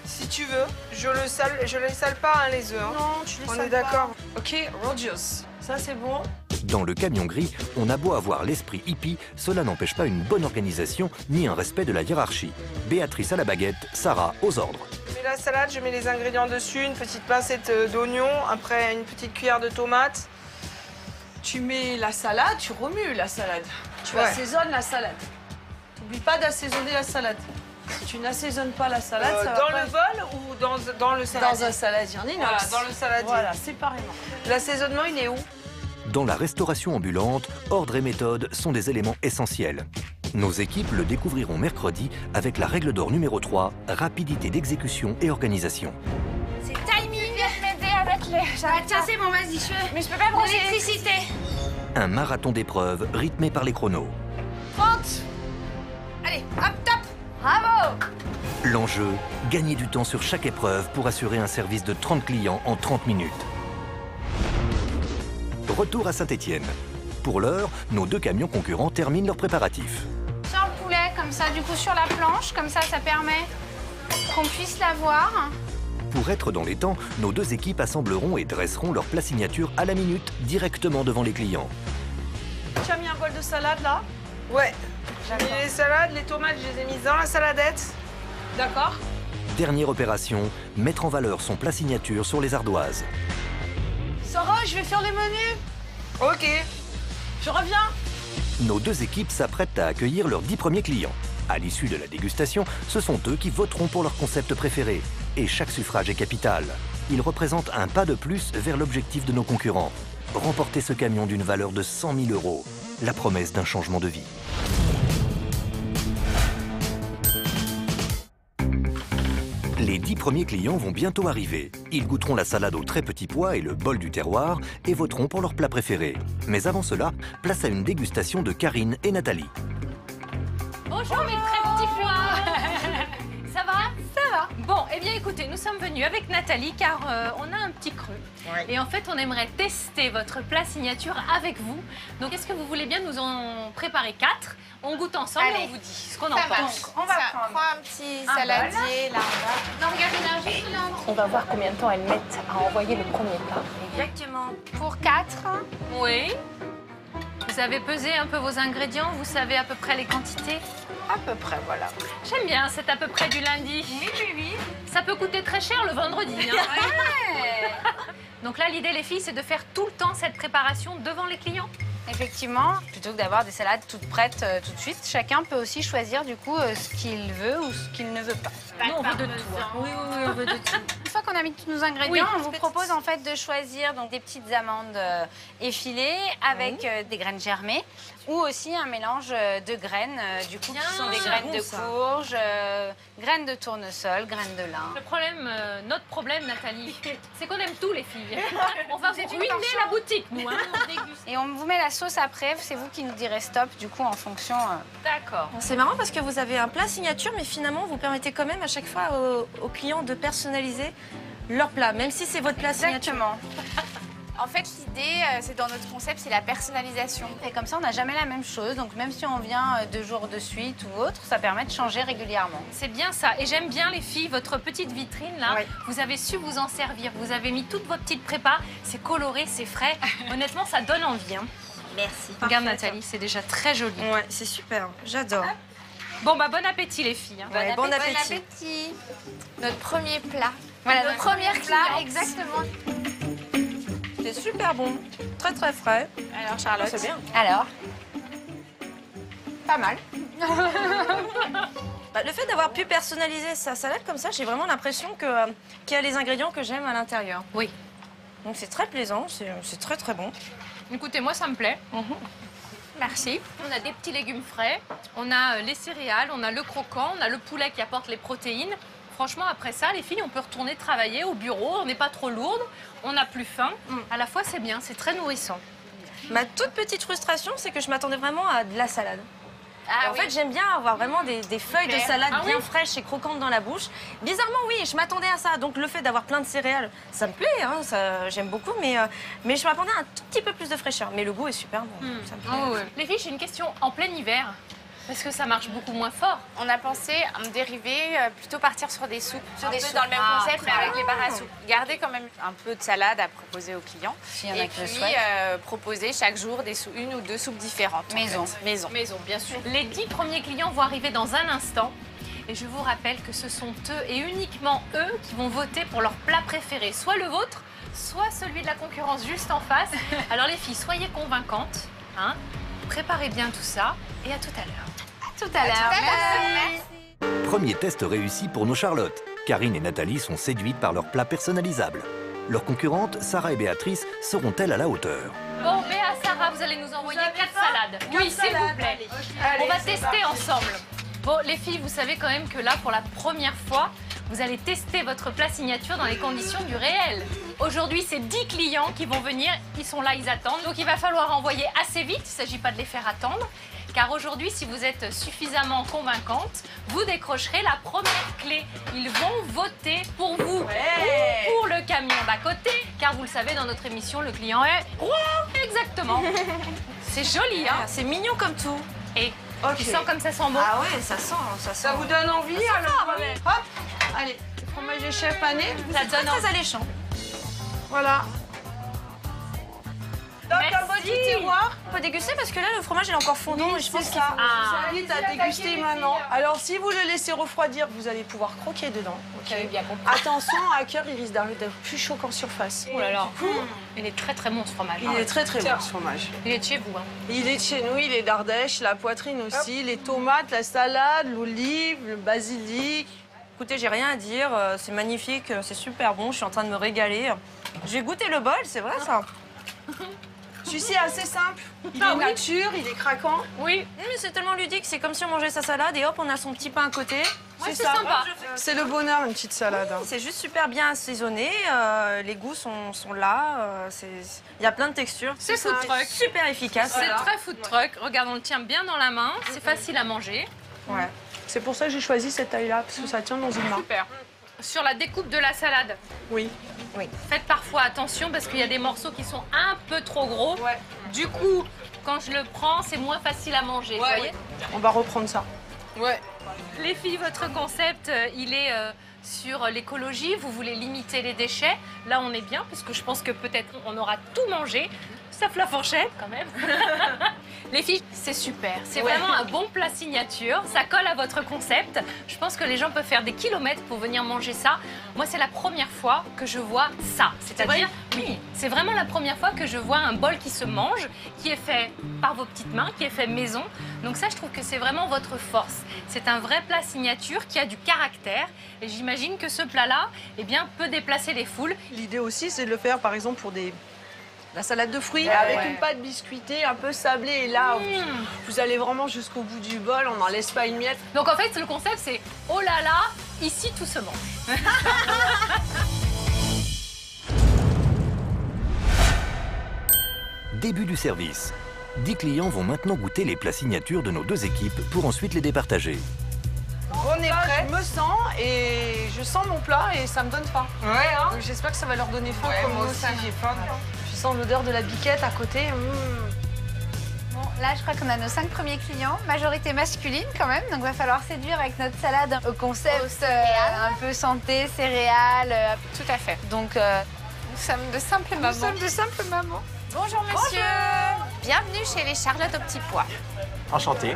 Si tu veux, je les sale pas hein, les œufs. Hein. Non, tu les sales On est d'accord. Ok, Rogers. Ça c'est bon. Dans le camion gris, on a beau avoir l'esprit hippie, cela n'empêche pas une bonne organisation ni un respect de la hiérarchie. Béatrice à la baguette, Sarah aux ordres. Je mets la salade, je mets les ingrédients dessus, une petite pincette d'oignon, après une petite cuillère de tomates. Tu mets la salade, tu remues la salade. Tu Ouais. assaisonnes la salade. N'oublie pas d'assaisonner la salade. Si tu n'assaisonnes pas la salade, ça va dans pas le bol ou dans le saladier? Dans un saladier en inox. Voilà, dans le saladier. Voilà, séparément. L'assaisonnement, il est où? Dans la restauration ambulante, ordre et méthode sont des éléments essentiels. Nos équipes le découvriront mercredi avec la règle d'or numéro 3, rapidité d'exécution et organisation. C'est timing. Viens m'aider à mettre les... tiens, c'est bon, vas-y, je... Mais je peux pas brancher l'électricité. Un marathon d'épreuves rythmé par les chronos. 30. Allez, hop, top. Bravo. L'enjeu, gagner du temps sur chaque épreuve pour assurer un service de 30 clients en 30 minutes. Retour à Saint-Étienne. Pour l'heure, nos 2 camions concurrents terminent leurs préparatifs. Sur le poulet, comme ça, du coup, sur la planche, comme ça permet qu'on puisse la voir. Pour être dans les temps, nos 2 équipes assembleront et dresseront leurs plats signatures à la minute, directement devant les clients. Tu as mis un bol de salade là? Ouais. J'ai mis les salades, les tomates, je les ai mises dans la saladette. D'accord. Dernière opération, mettre en valeur son plat signature sur les ardoises. Sarah, je vais faire le menu. Ok. Je reviens. Nos 2 équipes s'apprêtent à accueillir leurs 10 premiers clients. À l'issue de la dégustation, ce sont eux qui voteront pour leur concept préféré. Et chaque suffrage est capital. Il représente un pas de plus vers l'objectif de nos concurrents. Remporter ce camion d'une valeur de 100 000 €. La promesse d'un changement de vie. Les 10 premiers clients vont bientôt arriver. Ils goûteront la salade aux très petits pois et le bol du terroir et voteront pour leur plat préféré. Mais avant cela, place à une dégustation de Karine et Nathalie. Bonjour mes très petits pois. Ça va? Ça va. Bon, eh bien écoutez, nous sommes venus avec Nathalie car on a un petit cru. Ouais. Et en fait, on aimerait tester votre plat signature avec vous. Donc, est-ce que vous voulez bien nous en préparer 4? On goûte ensemble et on vous dit ce qu'on en pense. On va prendre un petit saladier là. Non, regardez là, juste là. On va voir combien de temps elles mettent à envoyer le premier plat. Exactement. Pour 4. Oui. Vous avez pesé un peu vos ingrédients, vous savez à peu près les quantités? À peu près, voilà. J'aime bien, c'est à peu près du lundi. Oui, oui, oui. Ça peut coûter très cher le vendredi. Hein. Ouais. Donc là, l'idée, les filles, c'est de faire tout le temps cette préparation devant les clients. Effectivement, plutôt que d'avoir des salades toutes prêtes tout de suite, chacun peut aussi choisir du coup ce qu'il veut ou ce qu'il ne veut pas. Nous, on veut de tout. Hein. Oui, on veut de tout. Une fois qu'on a mis tous nos ingrédients, Oui, on vous propose en fait de choisir donc, des petites amandes effilées avec des graines germées ou aussi un mélange de graines, du coup, qui sont des graines de courge, graines de tournesol, graines de lin. Le problème, notre problème, Nathalie, c'est qu'on aime tout, les filles. On va vous ruiner la boutique, nous. Hein. Et on vous met la sauce après, c'est vous qui nous direz stop, du coup, en fonction... D'accord. C'est marrant parce que vous avez un plat signature, mais finalement, vous permettez quand même à chaque fois aux clients de personnaliser leur plat, même si c'est votre plat signature. Exactement. En fait, l'idée, c'est dans notre concept, c'est la personnalisation. Et comme ça, on n'a jamais la même chose. Donc, même si on vient 2 jours de suite ou autre, ça permet de changer régulièrement. C'est bien ça. Et j'aime bien, les filles, votre petite vitrine, là. Oui. Vous avez su vous en servir. Vous avez mis toutes vos petites prépas. C'est coloré, c'est frais. Honnêtement, ça donne envie. Hein. Merci. Regarde, Nathalie, c'est déjà très joli. Ouais, c'est super. J'adore. Bon, bah, bon appétit, les filles. Hein. Ouais, bon appétit. Bon appétit. Notre premier plat. Voilà, notre premier plat, exactement. C'est super bon, très très frais. Alors Charlotte, c'est bien. Alors, pas mal. Bah, le fait d'avoir pu personnaliser sa salade comme ça, j'ai vraiment l'impression qu'il y a les ingrédients que j'aime à l'intérieur. Oui. Donc c'est très plaisant, c'est très très bon. Écoutez, moi ça me plaît. Merci. On a des petits légumes frais, on a les céréales, on a le croquant, on a le poulet qui apporte les protéines. Franchement, après ça, les filles, on peut retourner travailler au bureau, on n'est pas trop lourde, on n'a plus faim. À la fois, c'est bien, c'est très nourrissant. Ma toute petite frustration, c'est que je m'attendais vraiment à de la salade. Ah, en fait, j'aime bien avoir vraiment des feuilles de salade bien fraîches et croquantes dans la bouche. Bizarrement, oui, je m'attendais à ça. Donc, le fait d'avoir plein de céréales, ça me plaît, hein, j'aime beaucoup. Mais je m'attendais à un tout petit peu plus de fraîcheur. Mais le goût est super bon. Ça me plaît. Les filles, j'ai une question. En plein hiver, Parce que ça marche beaucoup moins fort. On a pensé à me dériver, plutôt partir sur des soupes. Sur des soupes. soupes dans le même Ah, concept, mais très avec bien. les barres à soupe. Garder quand même un peu de salade à proposer aux clients. S'il y en a Et qui le puis souhaitent. proposer chaque jour une ou deux soupes différentes. Maison. Maison. Maison, bien sûr. Les 10 premiers clients vont arriver dans un instant. Et je vous rappelle que ce sont eux et uniquement eux qui vont voter pour leur plat préféré. Soit le vôtre, soit celui de la concurrence juste en face. Alors les filles, soyez convaincantes. Hein, préparez bien tout ça. Et à tout à l'heure. Tout à l'heure. Merci. Premier test réussi pour nos Charlottes. Karine et Nathalie sont séduites par leurs plats personnalisables. Leurs concurrentes, Sarah et Béatrice, seront-elles à la hauteur? Bon, Béa, Sarah, vous allez nous envoyer 4 salades. Oui, s'il vous plaît. Allez, On va c'est tester parti. ensemble. Bon, les filles, vous savez quand même que là, pour la première fois, vous allez tester votre plat signature dans les conditions du réel. Aujourd'hui, c'est 10 clients qui vont venir. Ils sont là, ils attendent. Donc, il va falloir envoyer assez vite. Il ne s'agit pas de les faire attendre. Car aujourd'hui, si vous êtes suffisamment convaincante, vous décrocherez la première clé. Ils vont voter pour vous ou pour le camion d'à côté. Car vous le savez, dans notre émission, le client est roi. Exactement. C'est joli, hein? C'est mignon comme tout. Et Ok. tu sens comme ça sent bon? Ah ouais, ça sent. Ça vous donne envie alors? Hop, allez, le fromage de chef pané. Ça donne très alléchant. Voilà. Donc un petit terroir. On peut déguster parce que là, le fromage il est encore fondant et je pense C'est qu'il ça. faut... Je vous invite à déguster maintenant. Alors si vous le laissez refroidir, vous allez pouvoir croquer dedans. J'avais bien compris. Attention, à cœur, il risque d'être plus chaud qu'en surface. Oh là là. Il est très très bon ce fromage. Il est très très bon ce fromage. Il est de chez vous. Hein. Il est de chez nous, il est d'Ardèche, la poitrine aussi, les tomates, la salade, l'olive, le basilic. Écoutez, j'ai rien à dire. C'est magnifique, c'est super bon. Je suis en train de me régaler. J'ai goûté le bol, c'est vrai ça. Celui-ci est assez simple. Il est nature, il est craquant. Oui. Mais c'est tellement ludique, c'est comme si on mangeait sa salade et hop, on a son petit pain à côté. Ouais, c'est sympa. C'est le bonheur, une petite salade. hein. C'est juste super bien assaisonné, les goûts sont là, il y a plein de textures. C'est food truck. Super efficace. C'est très food truck. Regarde, on le tient bien dans la main. C'est facile à manger. Ouais. C'est pour ça que j'ai choisi cette taille-là, parce que ça tient dans une main. Super. Sur la découpe de la salade, Oui. faites parfois attention parce qu'il y a des morceaux qui sont un peu trop gros. Du coup, quand je le prends, c'est moins facile à manger. Vous voyez? On va reprendre ça. Ouais. Les filles, votre concept, il est sur l'écologie. Vous voulez limiter les déchets. Là, on est bien parce que je pense que peut-être on aura tout mangé, sauf la fourchette quand même. Les filles, c'est super. C'est vraiment un bon plat signature. Ça colle à votre concept. Je pense que les gens peuvent faire des kilomètres pour venir manger ça. Moi, c'est la première fois que je vois ça. C'est-à-dire, oui, c'est vraiment la première fois que je vois un bol qui se mange, qui est fait par vos petites mains, qui est fait maison. Donc ça, je trouve que c'est vraiment votre force. C'est un vrai plat signature qui a du caractère. Et j'imagine que ce plat-là, eh bien, peut déplacer les foules. L'idée aussi, c'est de le faire, par exemple, pour la salade de fruits avec une pâte biscuitée un peu sablée. Et là, vous allez vraiment jusqu'au bout du bol, on n'en laisse pas une miette. Donc en fait, le concept, c'est oh là là, ici tout se mange. Début du service. 10 clients vont maintenant goûter les plats signatures de nos deux équipes pour ensuite les départager. On est prêt. Je me sens et je sens mon plat et ça me donne faim. Ouais, hein. Donc j'espère que ça va leur donner faim comme moi moi aussi, aussi. J'ai faim. Je sens l'odeur de la biquette à côté. Bon, là, je crois qu'on a nos 5 premiers clients, majorité masculine quand même, donc va falloir séduire avec notre salade au concept un peu santé, céréales. Tout à fait. Donc, Nous sommes de simples mamans. nous sommes de simples mamans. Bonjour monsieur. Bienvenue chez les Charlottes aux petits pois. Enchanté.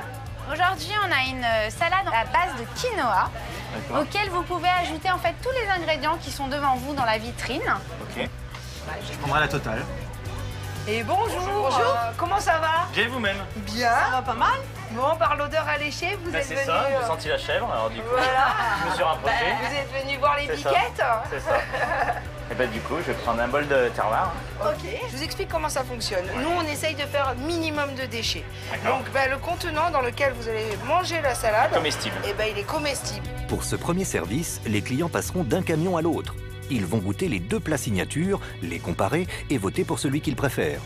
Aujourd'hui, on a une salade à base de quinoa, D'accord. auquel vous pouvez ajouter en fait tous les ingrédients qui sont devant vous dans la vitrine. Ok. Je prendrai la totale. Et bonjour. Bonjour. Comment ça va? Bien vous-même. Bien. Ça va pas mal. Bon, par l'odeur alléchée, vous êtes C'est venu. ça, j'ai senti la chèvre, alors du coup, Voilà. je me suis rapproché. Vous êtes venu voir les C'est ça. biquettes. C'est ça. Et ben du coup, je vais prendre un bol de terroir. Ok. Je vous explique comment ça fonctionne. Nous, on essaye de faire un minimum de déchets. D'accord. Donc, le contenant dans lequel vous allez manger la salade, Comestible. il est comestible. Pour ce premier service, les clients passeront d'un camion à l'autre. Ils vont goûter les deux plats signatures, les comparer et voter pour celui qu'ils préfèrent.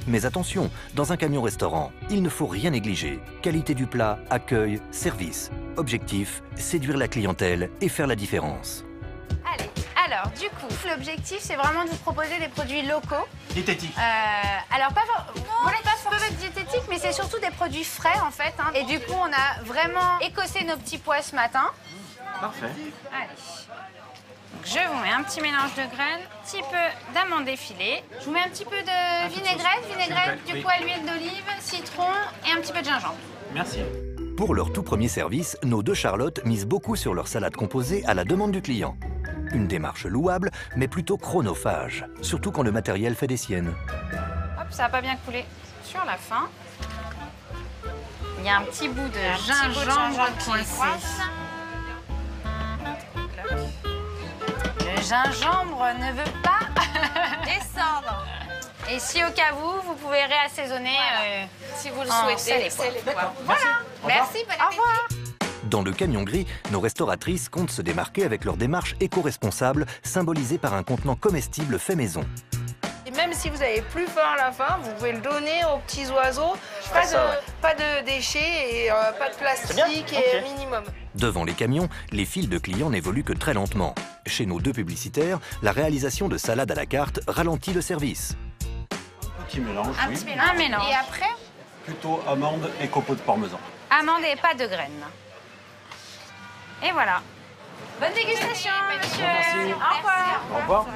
Mais attention, dans un camion-restaurant, il ne faut rien négliger. Qualité du plat, accueil, service. Objectif, séduire la clientèle et faire la différence. Allez, alors du coup, l'objectif c'est vraiment de vous proposer des produits locaux. Diététique. Alors pas peuvent être diététiques, mais c'est surtout des produits frais en fait. Hein. Et du coup, on a vraiment écossé nos petits pois ce matin. Parfait. Allez. Donc, je vous mets un petit mélange de graines, un petit peu d'amandes effilées. Je vous mets un petit peu de vinaigrette, du coup à l'huile d'olive, citron et un petit peu de gingembre. Merci. Pour leur tout premier service, nos deux Charlotte misent beaucoup sur leur salade composée à la demande du client. Une démarche louable, mais plutôt chronophage, surtout quand le matériel fait des siennes. Hop, ça n'a pas bien coulé sur la fin. Il y a un petit bout de gingembre coincé. Le gingembre ne veut pas descendre. Et si au cas où, vous pouvez réassaisonner si vous le souhaitez. Voilà. Merci, bon appétit. Au revoir. Dans le camion gris, nos restauratrices comptent se démarquer avec leur démarche éco-responsable, symbolisée par un contenant comestible fait maison. Et même si vous avez plus faim à la fin, vous pouvez le donner aux petits oiseaux. Pas de déchets et pas de plastique et minimum. Devant les camions, les files de clients n'évoluent que très lentement. Chez nos deux publicitaires, la réalisation de salades à la carte ralentit le service. Petit mélange, un petit mélange. Et après? Plutôt amandes et copeaux de parmesan. Amandes et pas de graines. Et voilà. Bonne dégustation, monsieur. Merci. Au revoir. Au revoir.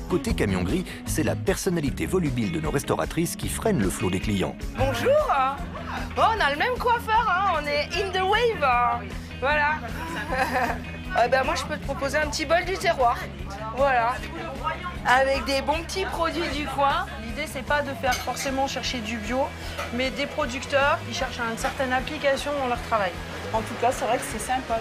Côté camion gris, c'est la personnalité volubile de nos restauratrices qui freine le flot des clients. Bonjour. Oh, on a le même coiffeur, hein. On est in the wave. Hein. Voilà. Moi, je peux te proposer un petit bol du terroir. Voilà. Avec des bons petits produits du coin. L'idée, c'est pas de faire forcément chercher du bio, mais des producteurs qui cherchent une certaine application dans leur travail. En tout cas, c'est vrai que c'est sympa.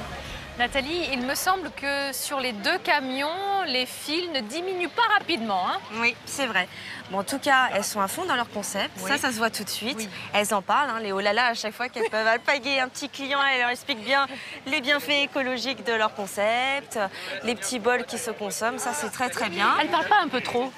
Nathalie, il me semble que sur les deux camions, les fils ne diminuent pas rapidement. Hein? Oui, c'est vrai. Bon, en tout cas, elles sont à fond dans leur concept. Oui. Ça se voit tout de suite. Oui. Elles en parlent, hein, les oh là là, à chaque fois qu'elles peuvent alpaguer un petit client, elles leur expliquent bien les bienfaits écologiques de leur concept, les petits bols qui se consomment. Ça, c'est très, très bien. Elles ne parlent pas un peu trop?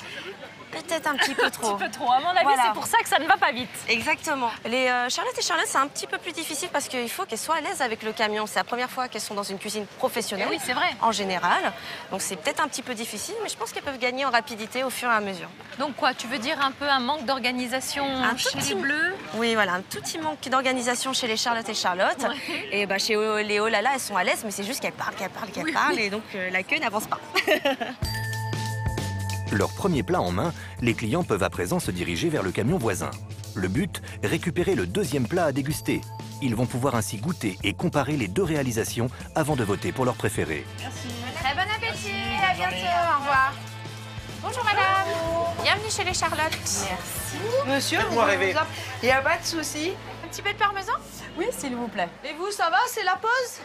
Peut-être un petit peu trop. Un petit peu trop. À mon avis, c'est pour ça que ça ne va pas vite. Exactement. Les Charlotte et Charlotte, c'est un petit peu plus difficile parce qu'il faut qu'elles soient à l'aise avec le camion. C'est la première fois qu'elles sont dans une cuisine professionnelle. Oui, c'est vrai. En général. Donc c'est peut-être un petit peu difficile, mais je pense qu'elles peuvent gagner en rapidité au fur et à mesure. Donc quoi, tu veux dire un peu un manque d'organisation chez les Bleus? Oui, voilà, un tout petit manque d'organisation chez les Charlotte et Charlotte. Ouais. Et chez les oh là là, elles sont à l'aise, mais c'est juste qu'elles parlent, et donc la queue n'avance pas. Leur premier plat en main, les clients peuvent à présent se diriger vers le camion voisin. Le but, récupérer le deuxième plat à déguster. Ils vont pouvoir ainsi goûter et comparer les deux réalisations avant de voter pour leur préféré. Merci. Très bon appétit, à bientôt, au revoir. Bonjour madame. Bienvenue chez les Charlottes. Merci. Monsieur, il n'y a pas de souci. Un petit peu de parmesan? Oui, s'il vous plaît. Et vous, ça va? C'est la pause?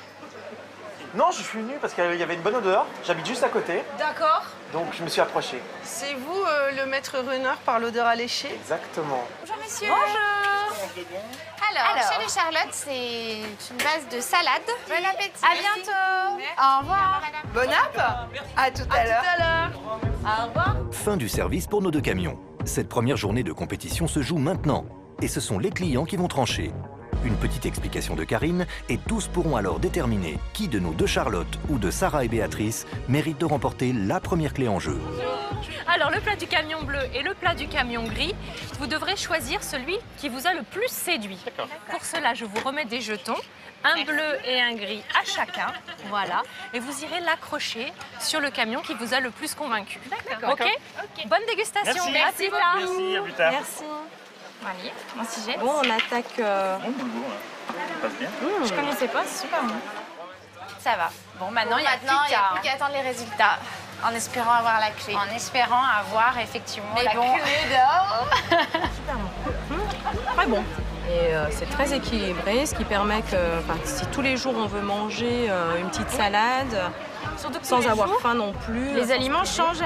Non, je suis venu parce qu'il y avait une bonne odeur. J'habite juste à côté. D'accord. Donc je me suis approché. C'est vous le maître runner par l'odeur alléchée? Exactement. Bonjour messieurs. Bonjour. Alors, chez les Charlottes, c'est une base de salade. Bon appétit. À bientôt. Merci. Au revoir. Bon app. À tout à l'heure. Au revoir. Fin du service pour nos deux camions. Cette première journée de compétition se joue maintenant. Et ce sont les clients qui vont trancher. Une petite explication de Karine et tous pourront alors déterminer qui de nos deux Charlotte ou de Sarah et Béatrice mérite de remporter la première clé en jeu. Alors, le plat du camion bleu et le plat du camion gris, vous devrez choisir celui qui vous a le plus séduit. Pour cela, je vous remets des jetons, un bleu et un gris à chacun, voilà, et vous irez l'accrocher sur le camion qui vous a le plus convaincu. D'accord. Ok. Bonne dégustation. Merci. À plus tard. Merci, à plus tard. Merci. Allez, un sujet. Bon, on attaque... Ça passe bien. Je connaissais pas, c'est super bon. Ça va. Bon, maintenant, il n'y a plus qu'à attendre les résultats. En espérant avoir la clé. En espérant avoir effectivement la clé d'or. Super bon. Très bon. Et c'est très équilibré, ce qui permet que si tous les jours on veut manger une petite salade, sans avoir faim non plus. Les aliments changent,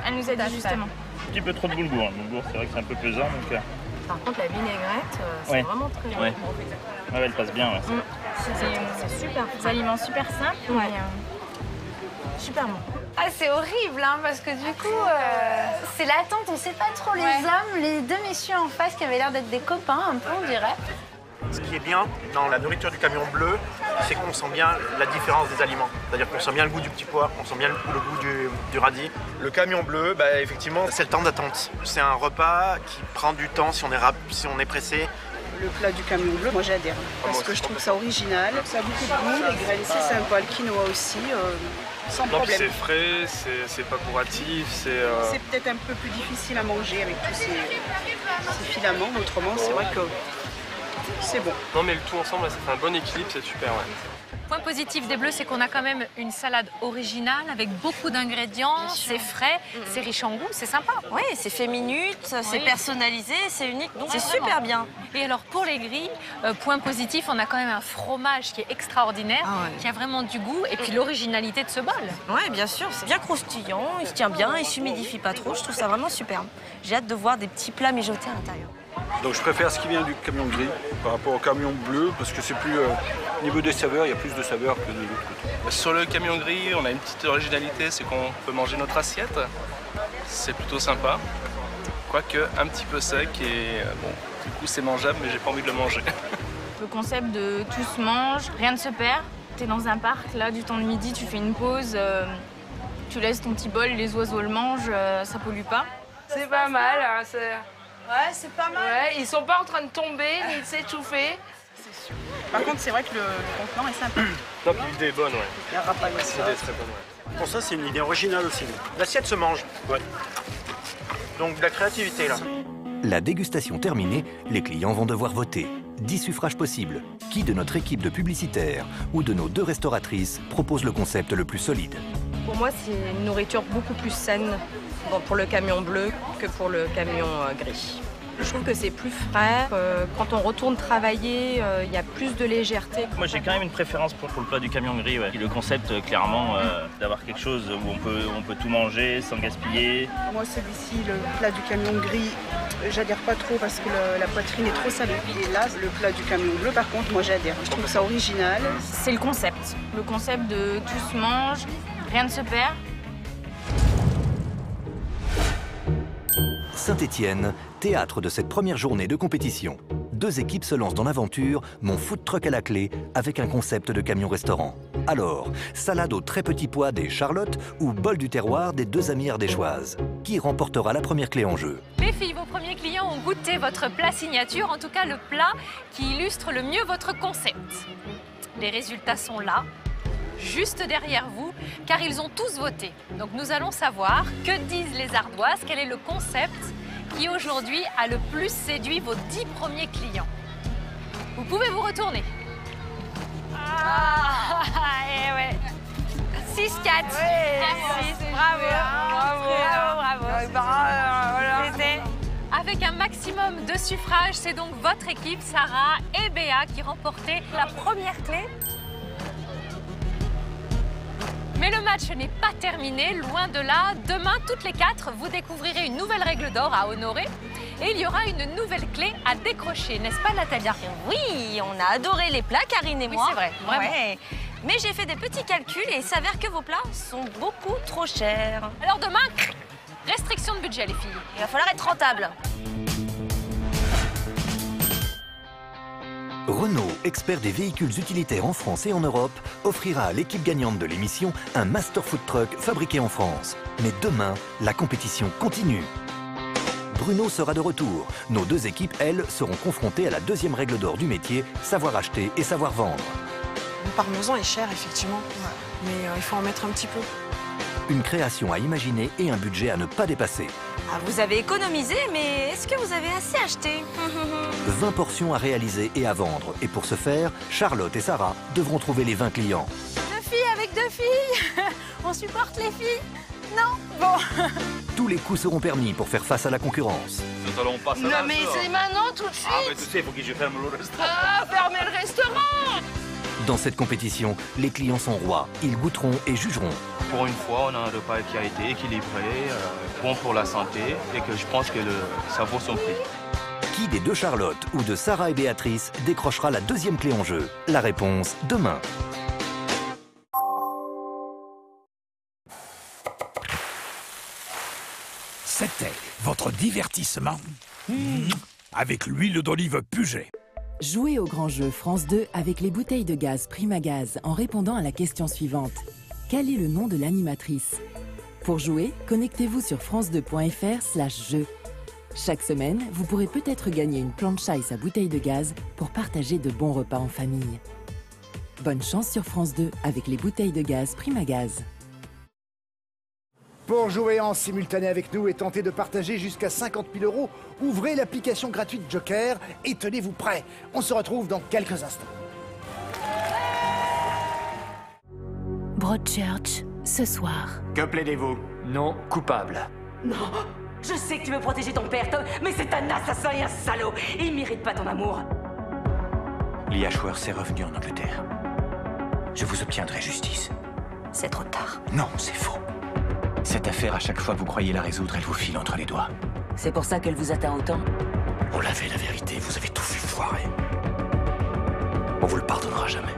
elle nous a dit justement. Un petit peu trop de boulgour. Le boulgour, c'est vrai que c'est un peu pesant. Donc, Par contre, la vinaigrette, c'est vraiment très bon. Ouais, elle passe bien. Ouais. C'est super. Des aliments super simples. Ouais. Super bon. Ah, c'est horrible, hein, parce que du coup, c'est l'attente. On sait pas trop les hommes, les deux messieurs en face qui avaient l'air d'être des copains, un peu, on dirait. Ce qui est bien dans la nourriture du camion bleu, c'est qu'on sent bien la différence des aliments. C'est-à-dire qu'on sent bien le goût du petit pois, on sent bien le goût du radis. Le camion bleu, effectivement, c'est le temps d'attente. C'est un repas qui prend du temps si on est pressé. Le plat du camion bleu, moi j'adhère. Parce que je trouve ça original, ça a beaucoup de goût, les graines c'est sympa, le quinoa aussi, sans problème. C'est frais, c'est pas couratif, c'est peut-être un peu plus difficile à manger avec tous ces filaments, autrement c'est vrai que c'est bon. Non mais le tout ensemble, ça fait un bon équilibre, c'est super, ouais. Point positif des bleus, c'est qu'on a quand même une salade originale avec beaucoup d'ingrédients, c'est frais, c'est riche en goût, c'est sympa. Oui, c'est fait minute, c'est personnalisé, c'est unique, donc c'est super bien. Et alors pour les grilles, point positif, on a quand même un fromage qui est extraordinaire, qui a vraiment du goût, et puis l'originalité de ce bol. Oui, bien sûr, c'est bien croustillant, il se tient bien, il s'humidifie pas trop, je trouve ça vraiment superbe. J'ai hâte de voir des petits plats mijotés à l'intérieur. Donc je préfère ce qui vient du camion gris par rapport au camion bleu parce que c'est plus au niveau des saveurs, il y a plus de saveurs que de l'autre côté. Sur le camion gris, on a une petite originalité, c'est qu'on peut manger notre assiette. C'est plutôt sympa, quoique un petit peu sec et bon, du coup c'est mangeable mais j'ai pas envie de le manger. Le concept de tout se mange, rien ne se perd. T'es dans un parc, là du temps de midi, tu fais une pause, tu laisses ton petit bol, les oiseaux le mangent, ça pollue pas. C'est pas mal, hein, ouais, c'est pas mal. Ouais, ils sont pas en train de tomber ni de s'étouffer. C'est sûr. Par contre, c'est vrai que le contenant est sympa. Non, puis l'idée est bonne, ouais. Il y a pas l'idée est très bonne, ouais. Pour ça, c'est une idée originale aussi. L'assiette se mange. Ouais. Donc de la créativité, là. La dégustation terminée, les clients vont devoir voter. 10 suffrages possibles. Qui de notre équipe de publicitaires ou de nos 2 restauratrices propose le concept le plus solide? Pour moi, c'est une nourriture beaucoup plus saine pour le camion bleu que pour le camion gris. Je trouve que c'est plus frais. Quand on retourne travailler, il y a plus de légèreté. Moi, j'ai quand même une préférence pour le plat du camion gris. Ouais. Le concept, clairement, d'avoir quelque chose où on peut tout manger sans gaspiller. Moi, celui-ci, le plat du camion gris, j'adhère pas trop parce que la poitrine est trop salée. Et là, le plat du camion bleu, par contre, moi, j'adhère. Je trouve ça original. C'est le concept. Le concept de tout se mange, rien ne se perd. Saint-Étienne, théâtre de cette première journée de compétition. 2 équipes se lancent dans l'aventure, mon food truck à la clé, avec un concept de camion-restaurant. Alors, salade aux très petits pois des Charlotte ou bol du terroir des 2 amies ardéchoises. Qui remportera la première clé en jeu? Les filles, vos premiers clients ont goûté votre plat signature, en tout cas le plat qui illustre le mieux votre concept. Les résultats sont là, juste derrière vous, car ils ont tous voté. Donc nous allons savoir que disent les Ardoises, quel est le concept qui aujourd'hui a le plus séduit vos 10 premiers clients. Vous pouvez vous retourner. Ah, eh ouais. 6-4. Bravo. C'était avec un maximum de suffrages, c'est donc votre équipe, Sarah et Béa, qui remportaient la première clé. Mais le match n'est pas terminé, loin de là. Demain, toutes les 4, vous découvrirez une nouvelle règle d'or à honorer. Et il y aura une nouvelle clé à décrocher, n'est-ce pas Natalia? Oui, on a adoré les plats, Karine et moi. Oui, c'est vrai, vraiment. Ouais. Mais j'ai fait des petits calculs et il s'avère que vos plats sont beaucoup trop chers. Alors demain, restriction de budget les filles. Il va falloir être rentable. Renault, expert des véhicules utilitaires en France et en Europe, offrira à l'équipe gagnante de l'émission un Master Food Truck fabriqué en France. Mais demain, la compétition continue. Bruno sera de retour. Nos 2 équipes, elles, seront confrontées à la 2e règle d'or du métier, savoir acheter et savoir vendre. Le parmesan est cher, effectivement, mais il faut en mettre un petit peu. Une création à imaginer et un budget à ne pas dépasser. Ah, vous avez économisé, mais est-ce que vous avez assez acheté? 20 portions à réaliser et à vendre. Et pour ce faire, Charlotte et Sarah devront trouver les 20 clients. 2 filles avec 2 filles. On supporte les filles. Non? Bon. Tous les coups seront permis pour faire face à la concurrence. Nous allons passer non mais c'est maintenant, tout de suite. Ah mais tu sais, il faut que je ferme le restaurant. Ah, fermez le restaurant. Dans cette compétition, les clients sont rois. Ils goûteront et jugeront. Pour une fois, on a un repas qui a été équilibré, bon pour la santé et que je pense que ça vaut son prix. Qui des 2 Charlotte ou de Sarah et Béatrice décrochera la 2e clé en jeu? La réponse, demain. C'était votre divertissement avec l'huile d'olive Puget. Jouez au grand jeu France 2 avec les bouteilles de gaz Primagaz en répondant à la question suivante. Quel est le nom de l'animatrice? Pour jouer, connectez-vous sur france2.fr/jeu. Chaque semaine, vous pourrez peut-être gagner une plancha et sa bouteille de gaz pour partager de bons repas en famille. Bonne chance sur France 2 avec les bouteilles de gaz Primagaz. Pour jouer en simultané avec nous et tenter de partager jusqu'à 50 000 €, ouvrez l'application gratuite Joker et tenez-vous prêts. On se retrouve dans quelques instants. Broadchurch, ce soir. Que plaidez-vous? Non coupable. Non, je sais que tu veux protéger ton père, Tom, mais c'est un assassin et un salaud. Il mérite pas ton amour. Lee Ashworth est revenu en Angleterre. Je vous obtiendrai justice. C'est trop tard. Non, c'est faux. Cette affaire, à chaque fois que vous croyez la résoudre, elle vous file entre les doigts. C'est pour ça qu'elle vous atteint autant? On l'avait, la vérité, vous avez tout fait foirer. On vous le pardonnera jamais.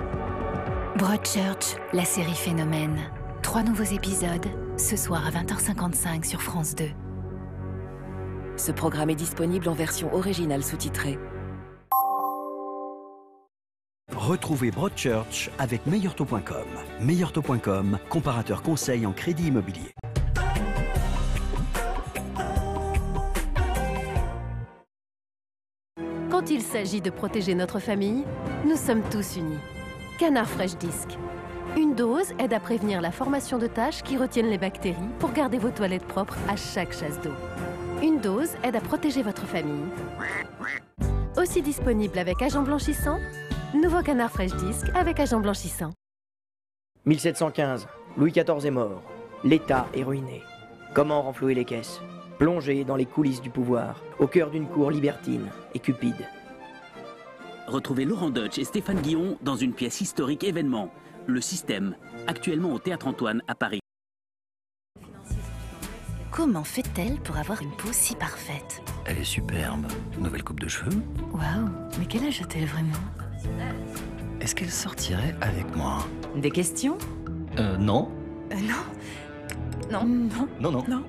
Broadchurch, la série Phénomène. 3 nouveaux épisodes, ce soir à 20h55 sur France 2. Ce programme est disponible en version originale sous-titrée. Retrouvez Broadchurch avec meilleurtaux.com. Meilleurtaux.com, comparateur conseil en crédit immobilier. Quand il s'agit de protéger notre famille, nous sommes tous unis. Canard Fresh Disc. Une dose aide à prévenir la formation de taches qui retiennent les bactéries pour garder vos toilettes propres à chaque chasse d'eau. Une dose aide à protéger votre famille. Aussi disponible avec agent blanchissant, nouveau Canard Fresh Disc avec agent blanchissant. 1715, Louis XIV est mort. L'État est ruiné. Comment renflouer les caisses? Plonger dans les coulisses du pouvoir, au cœur d'une cour libertine et cupide. Retrouvez Laurent Deutsch et Stéphane Guillon dans une pièce historique événement, Le Système, actuellement au Théâtre Antoine à Paris. Comment fait-elle pour avoir une peau si parfaite? Elle est superbe. Nouvelle coupe de cheveux. Waouh, mais quel âge a-t-elle vraiment? Est-ce qu'elle sortirait avec moi? Des questions? Non. Non. Non.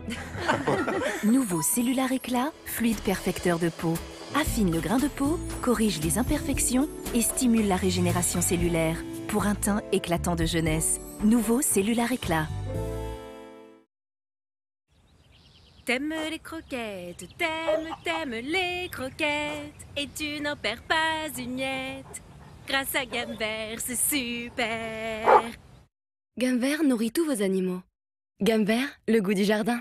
Nouveau Cellulaire Éclat, fluide perfecteur de peau. Affine le grain de peau, corrige les imperfections et stimule la régénération cellulaire pour un teint éclatant de jeunesse. Nouveau Cellulaire Éclat. T'aimes les croquettes, t'aimes les croquettes, et tu n'en perds pas une miette. Grâce à Gamber, c'est super. Gamber nourrit tous vos animaux. Gamber, le goût du jardin.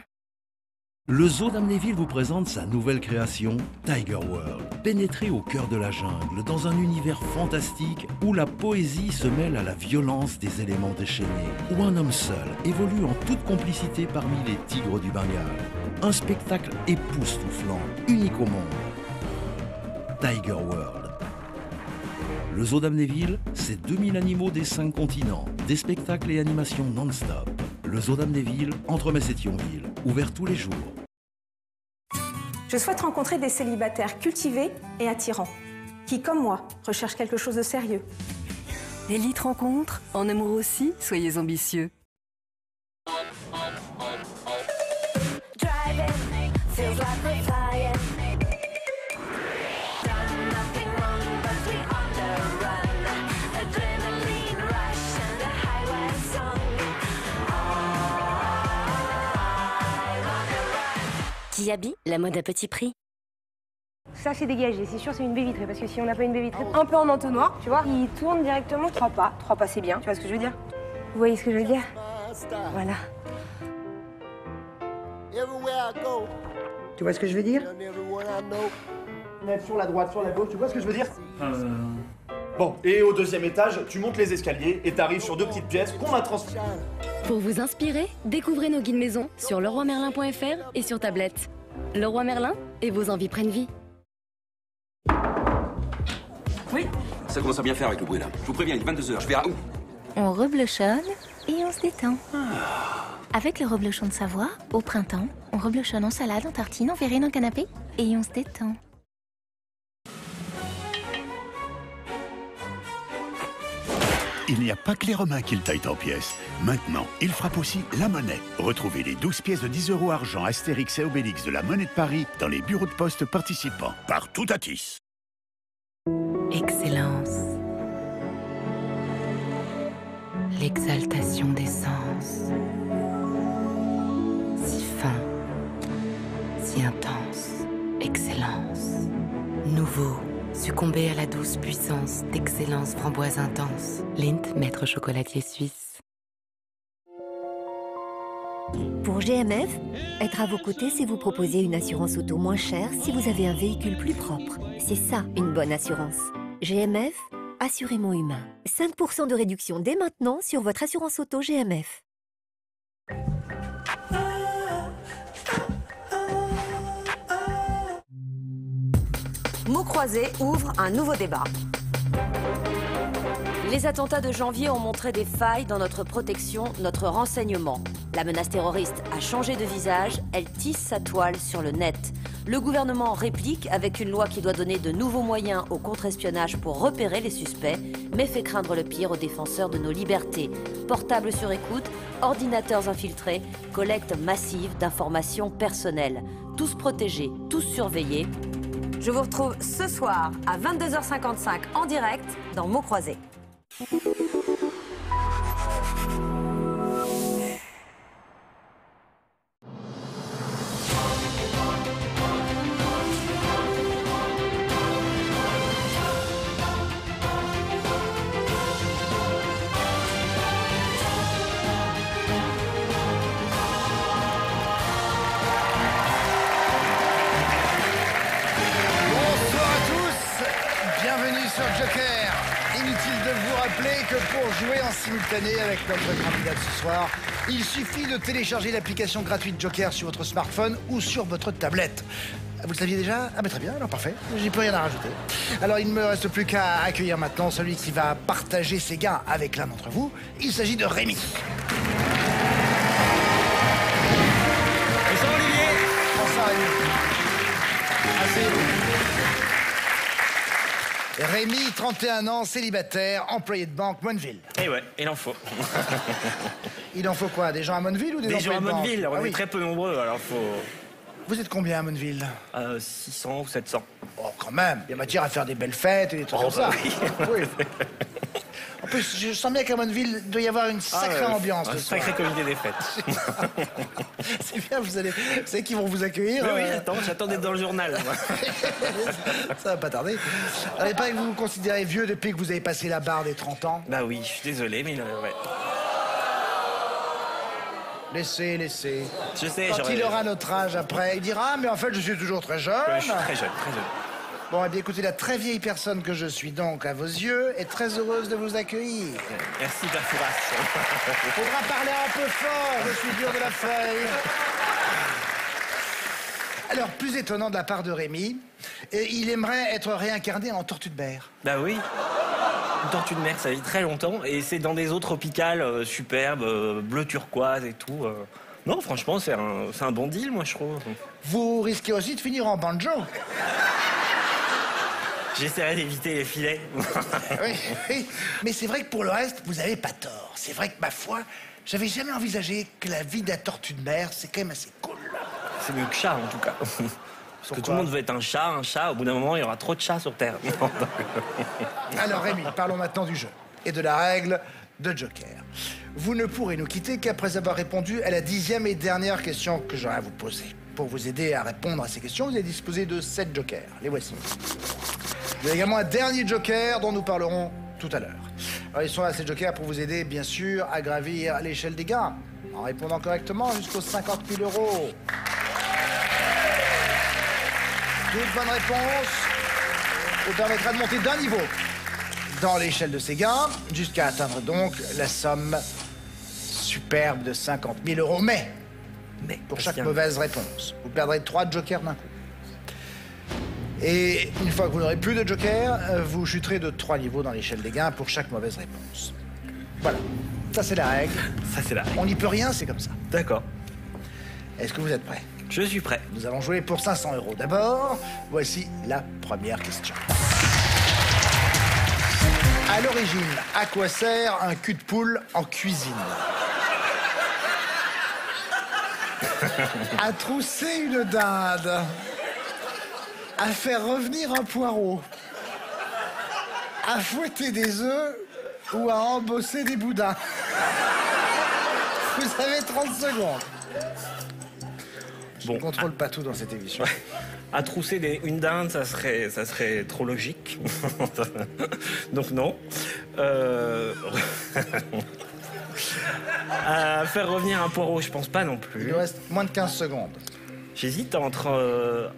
Le zoo d'Amnéville vous présente sa nouvelle création, Tiger World. Pénétrez au cœur de la jungle, dans un univers fantastique où la poésie se mêle à la violence des éléments déchaînés, où un homme seul évolue en toute complicité parmi les tigres du Bengale. Un spectacle époustouflant, unique au monde. Tiger World. Le zoo d'Amnéville, c'est 2000 animaux des 5 continents, des spectacles et animations non-stop. Le zoo d'Amnéville, entre Metz et Thionville, ouvert tous les jours. Je souhaite rencontrer des célibataires cultivés et attirants, qui, comme moi, recherchent quelque chose de sérieux. Élite rencontre, en amour aussi, soyez ambitieux. Kiabi, la mode à petit prix. Ça c'est dégagé, c'est sûr c'est une baie vitrée, parce que si on n'a pas une baie vitrée, un peu en entonnoir, tu vois, il tourne directement 3 pas. 3 pas c'est bien, tu vois ce que je veux dire? Vous voyez ce que je veux dire? Voilà. Tu vois ce que je veux dire? Sur la droite, sur la gauche, tu vois ce que je veux dire? Bon, et au 2e étage, tu montes les escaliers et t'arrives sur 2 petites pièces qu'on a transférées. Pour vous inspirer, découvrez nos guides maison sur leroymerlin.fr et sur tablette. Leroy Merlin, et vos envies prennent vie. Oui. Ça commence à bien faire avec le bruit là. Je vous préviens, il est 22h, je vais à où? On reblochonne et on se détend. Avec le reblochon de Savoie, au printemps, on reblochonne en salade, en tartine, en verrine, en canapé et on se détend. Il n'y a pas que les Romains qui le taillent en pièces. Maintenant, ils frappent aussi la monnaie. Retrouvez les 12 pièces de 10 € argent Astérix et Obélix de la Monnaie de Paris dans les bureaux de poste participants. Partout à Tis. Excellence. L'exaltation des sens. Si fin, si intense. Excellence. Nouveau. Succomber à la douce puissance d'excellence framboise intense. Lindt, maître chocolatier suisse. Pour GMF, être à vos côtés, c'est vous proposer une assurance auto moins chère si vous avez un véhicule plus propre. C'est ça, une bonne assurance. GMF, assurément humain. 5% de réduction dès maintenant sur votre assurance auto GMF. Mots croisés ouvre un nouveau débat. Les attentats de janvier ont montré des failles dans notre protection, notre renseignement. La menace terroriste a changé de visage, elle tisse sa toile sur le net. Le gouvernement réplique avec une loi qui doit donner de nouveaux moyens au contre-espionnage pour repérer les suspects, mais fait craindre le pire aux défenseurs de nos libertés. Portables sur écoute, ordinateurs infiltrés, collecte massive d'informations personnelles. Tous protégés, tous surveillés. Je vous retrouve ce soir à 22h55 en direct dans Mots croisés. Avec notre candidat ce soir, il suffit de télécharger l'application gratuite Joker sur votre smartphone ou sur votre tablette. Vous le saviez déjà? Ah ben très bien, alors parfait, j'ai plus rien à rajouter. Alors il ne me reste plus qu'à accueillir maintenant celui qui va partager ses gains avec l'un d'entre vous. Il s'agit de Rémi. Bonsoir Olivier. Bonsoir Rémi. Asseyez-vous. Rémi, 31 ans, célibataire, employé de banque, Monneville. Eh ouais, il en faut. Il en faut quoi? Des gens à Monneville ou des gens à Monneville, on est oui. très peu nombreux, alors faut... Vous êtes combien à Monneville? 600 ou 700. Oh, quand même, il y a matière à faire des belles fêtes et des trucs comme ça. Oui. Oui. En plus, je sens bien qu'à Monneville, il doit y avoir une sacrée ambiance. Un sacré comité des fêtes. C'est bien, vous savez qu'ils vont vous accueillir. Oui, j'attends d'être dans le journal. Ça va pas tarder. Alors, il paraît que vous vous considérez vieux depuis que vous avez passé la barre des 30 ans. Bah oui, je suis désolé, mais ouais. Laissez. Je sais, quand il aura notre âge après, il dira « mais en fait, je suis toujours très jeune ». Je suis très jeune. Bon, eh bien, écoutez, la très vieille personne que je suis donc à vos yeux est très heureuse de vous accueillir. Merci, Perfouras. Il faudra parler un peu fort, je suis dur de la feuille. Alors, plus étonnant de la part de Rémi, il aimerait être réincarné en tortue de mer. Bah oui. Une tortue de mer, ça vit très longtemps et c'est dans des eaux tropicales superbes, bleu turquoise et tout. Non, franchement, c'est un bon deal, moi, je trouve. Vous risquez aussi de finir en banjo. J'essaierai d'éviter les filets. Oui, mais c'est vrai que pour le reste, vous avez pas tort. C'est vrai que, ma foi, j'avais jamais envisagé que la vie d'un tortue de mer, c'est quand même assez cool. C'est mieux que chat, en tout cas. Parce que tout le monde veut être un chat. Au bout d'un moment, il y aura trop de chats sur Terre. Alors, Rémi, parlons maintenant du jeu et de la règle de Joker. Vous ne pourrez nous quitter qu'après avoir répondu à la 10e et dernière question que j'aurai à vous poser. Pour vous aider à répondre à ces questions, vous allez disposer de 7 jokers. Les voici. Vous avez également un dernier joker dont nous parlerons tout à l'heure. Alors, ils sont là, ces jokers, pour vous aider, bien sûr, à gravir l'échelle des gains, en répondant correctement jusqu'aux 50 000 €. Toute bonne réponse vous permettra de monter d'un niveau dans l'échelle de ces gains, jusqu'à atteindre donc la somme superbe de 50 000 €. Mais pour chaque mauvaise réponse, vous perdrez 3 jokers d'un coup. Et une fois que vous n'aurez plus de jokers, vous chuterez de 3 niveaux dans l'échelle des gains pour chaque mauvaise réponse. Voilà, ça c'est la règle. Ça c'est la règle. On n'y peut rien, c'est comme ça. D'accord. Est-ce que vous êtes prêts? Je suis prêt. Nous allons jouer pour 500 € d'abord. Voici la première question. À l'origine, à quoi sert un cul de poule en cuisine? À trousser une dinde. À faire revenir un poireau. À fouetter des œufs ou à embosser des boudins. Vous avez 30 secondes. Je ne contrôle pas tout dans cette émission. À trousser une dinde, ça serait trop logique. Donc non. À faire revenir un poireau, je pense pas non plus. Il nous reste moins de 15 secondes. J'hésite entre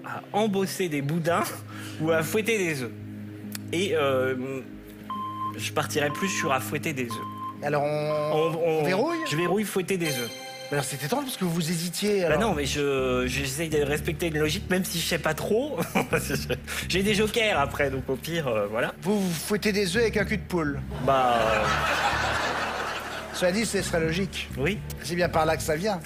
à embosser des boudins ou à fouetter des œufs. Et je partirais plus sur à fouetter des œufs. Alors on verrouille? Je verrouille fouetter des œufs. Alors c'est étrange parce que vous hésitiez. Alors... Bah non, mais j'essaye de respecter une logique, même si je sais pas trop. J'ai des jokers après, donc au pire, voilà. Vous fouettez des œufs avec un cul de poule? Bah... Cela dit, ce serait logique. Oui. C'est bien par là que ça vient.